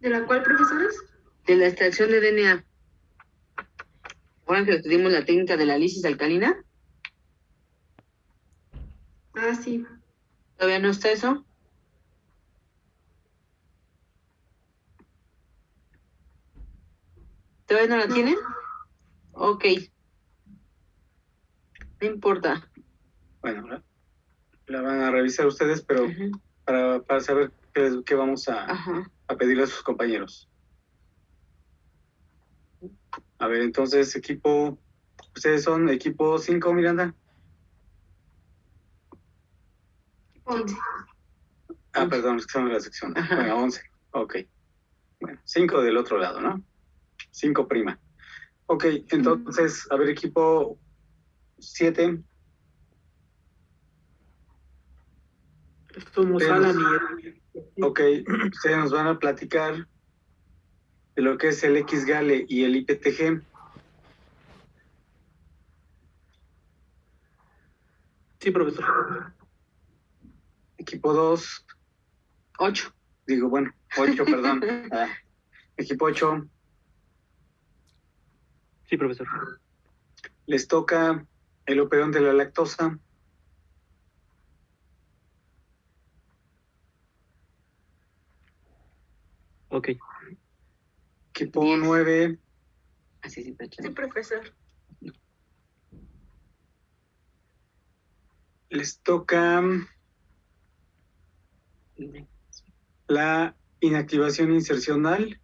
¿De la cual, profesores? De la extracción de DNA. ¿Recuerdan que estudiamos la técnica de la lisis alcalina? Ah, sí. ¿Todavía no está eso? ¿Todavía no la tienen? Ok. No importa. Bueno, la van a revisar ustedes, pero para saber qué vamos a pedirle a sus compañeros. A ver, entonces, ustedes son equipo 5, Miranda. 11. Perdón, es que son de la sección. Bueno, 11. Ok. Bueno, 5 del otro lado, ¿no? 5 prima. Ok, entonces, a ver, equipo 7. Somos Alan y... Ok, ustedes nos van a platicar de lo que es el XGALE y el IPTG. Sí, profesor. Equipo 2. 8. Digo, bueno, 8, perdón. Equipo 8. Sí, profesor. Les toca el operón de la lactosa. Ok. Equipo 9. Sí, profesor. Les toca la inactivación insercional.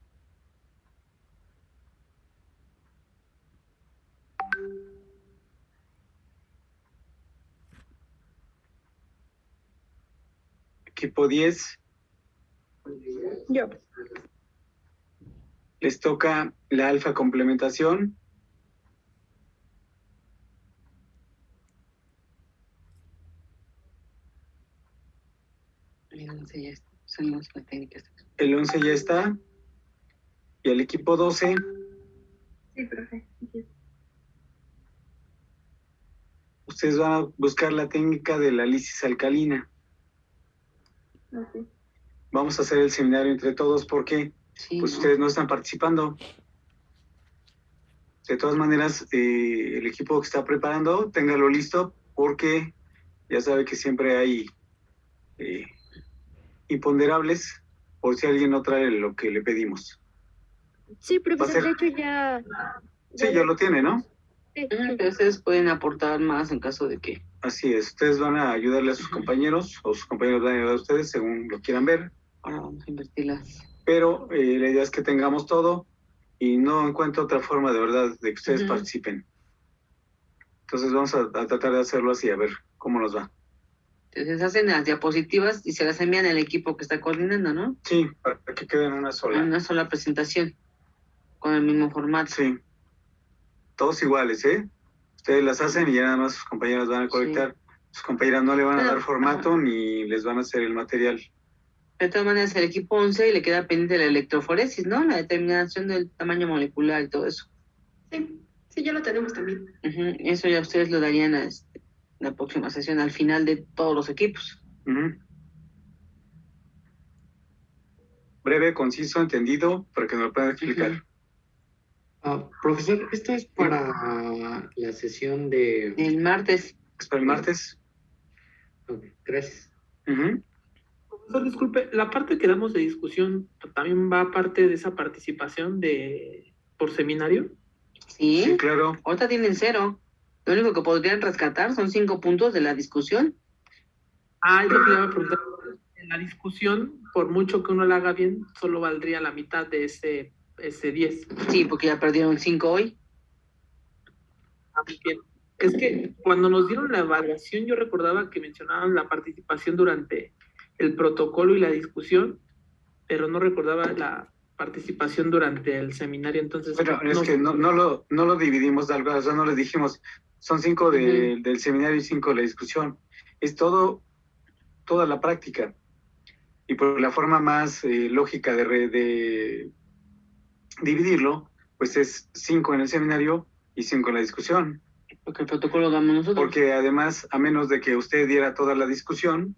Equipo 10. Yo. Les toca la alfa complementación. El 11 ya está. Son las técnicas. El 11 ya está. Y el equipo 12. Sí, profe. Ustedes van a buscar la técnica de la lisis alcalina. Ok. Vamos a hacer el seminario entre todos porque pues ustedes no están participando. De todas maneras, el equipo que está preparando, téngalo listo porque ya sabe que siempre hay imponderables por si alguien no trae lo que le pedimos. Sí, profesor, de hecho ya... Sí, ya lo tiene, ¿no? Sí. Pero ustedes pueden aportar más en caso de que... Así es, ustedes van a ayudarle a sus compañeros o sus compañeros van a ayudar a ustedes según lo quieran ver. Ahora vamos a invertirlas. Pero la idea es que tengamos todo y no encuentro otra forma de verdad de que ustedes participen. Entonces vamos a tratar de hacerlo así, a ver cómo nos va. Entonces hacen las diapositivas y se las envían al equipo que está coordinando, ¿no? Sí, para que quede en una sola. En una sola presentación, con el mismo formato. Sí. Todos iguales, ¿eh? Ustedes las hacen y ya nada más sus compañeras van a colectar. Sus compañeras no le van a dar formato ni les van a hacer el material. De todas maneras, el equipo 11 le queda pendiente la electroforesis, ¿no? La determinación del tamaño molecular y todo eso. Sí, ya lo tenemos también. Eso ya ustedes lo darían a la próxima sesión, al final de todos los equipos. Breve, conciso, entendido, para que nos lo puedan explicar. Profesor, esto es para la sesión de... El martes. ¿Es para el martes? Ok, gracias. Profesor, disculpe, la parte que damos de discusión también va parte de esa participación por seminario. Sí, claro. Ahorita tienen 0. Lo único que podrían rescatar son 5 puntos de la discusión. Es lo que le iba a preguntar. En la discusión, por mucho que uno la haga bien, solo valdría la mitad de ese 10. Sí, porque ya perdieron 5 hoy. Muy bien. Es que cuando nos dieron la evaluación, yo recordaba que mencionaban la participación durante el protocolo y la discusión, pero no recordaba la participación durante el seminario. Entonces, bueno, es que no lo dividimos de algo, o sea, no les dijimos, son 5 del seminario y 5 de la discusión. Es toda la práctica. Y por la forma más lógica de dividirlo, pues es 5 en el seminario y 5 en la discusión. Porque el protocolo lo damos nosotros. Porque además, a menos de que usted diera toda la discusión,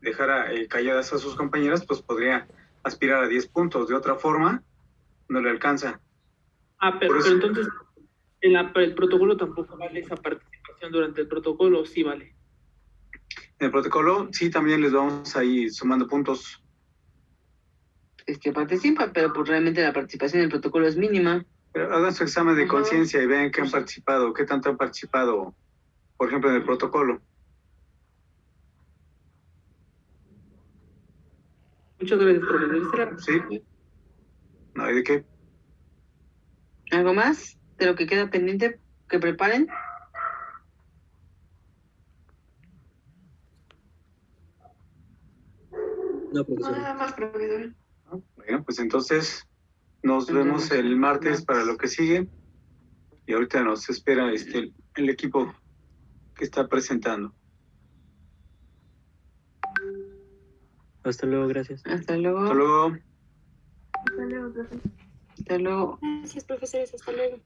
dejara calladas a sus compañeras, pues podría aspirar a 10 puntos. De otra forma, no le alcanza. Pero entonces, el protocolo tampoco vale esa participación durante el protocolo, ¿o sí vale? En el protocolo, sí, también les vamos a ir sumando puntos. Es que participa, pero pues realmente la participación en el protocolo es mínima. Pero hagan su examen de Ajá. conciencia y vean qué han participado, qué tanto han participado, por ejemplo, en el protocolo. Muchas gracias, profesor. Sí. No hay de qué. ¿Algo más de lo que queda pendiente que preparen? No, No, profesor. nada más, profesor. Bueno, pues entonces nos vemos el martes para lo que sigue. Y ahorita nos espera el equipo que está presentando. Hasta luego, gracias. Hasta luego. Hasta luego. Hasta luego, profe. Hasta luego. Gracias, profesores. Hasta luego.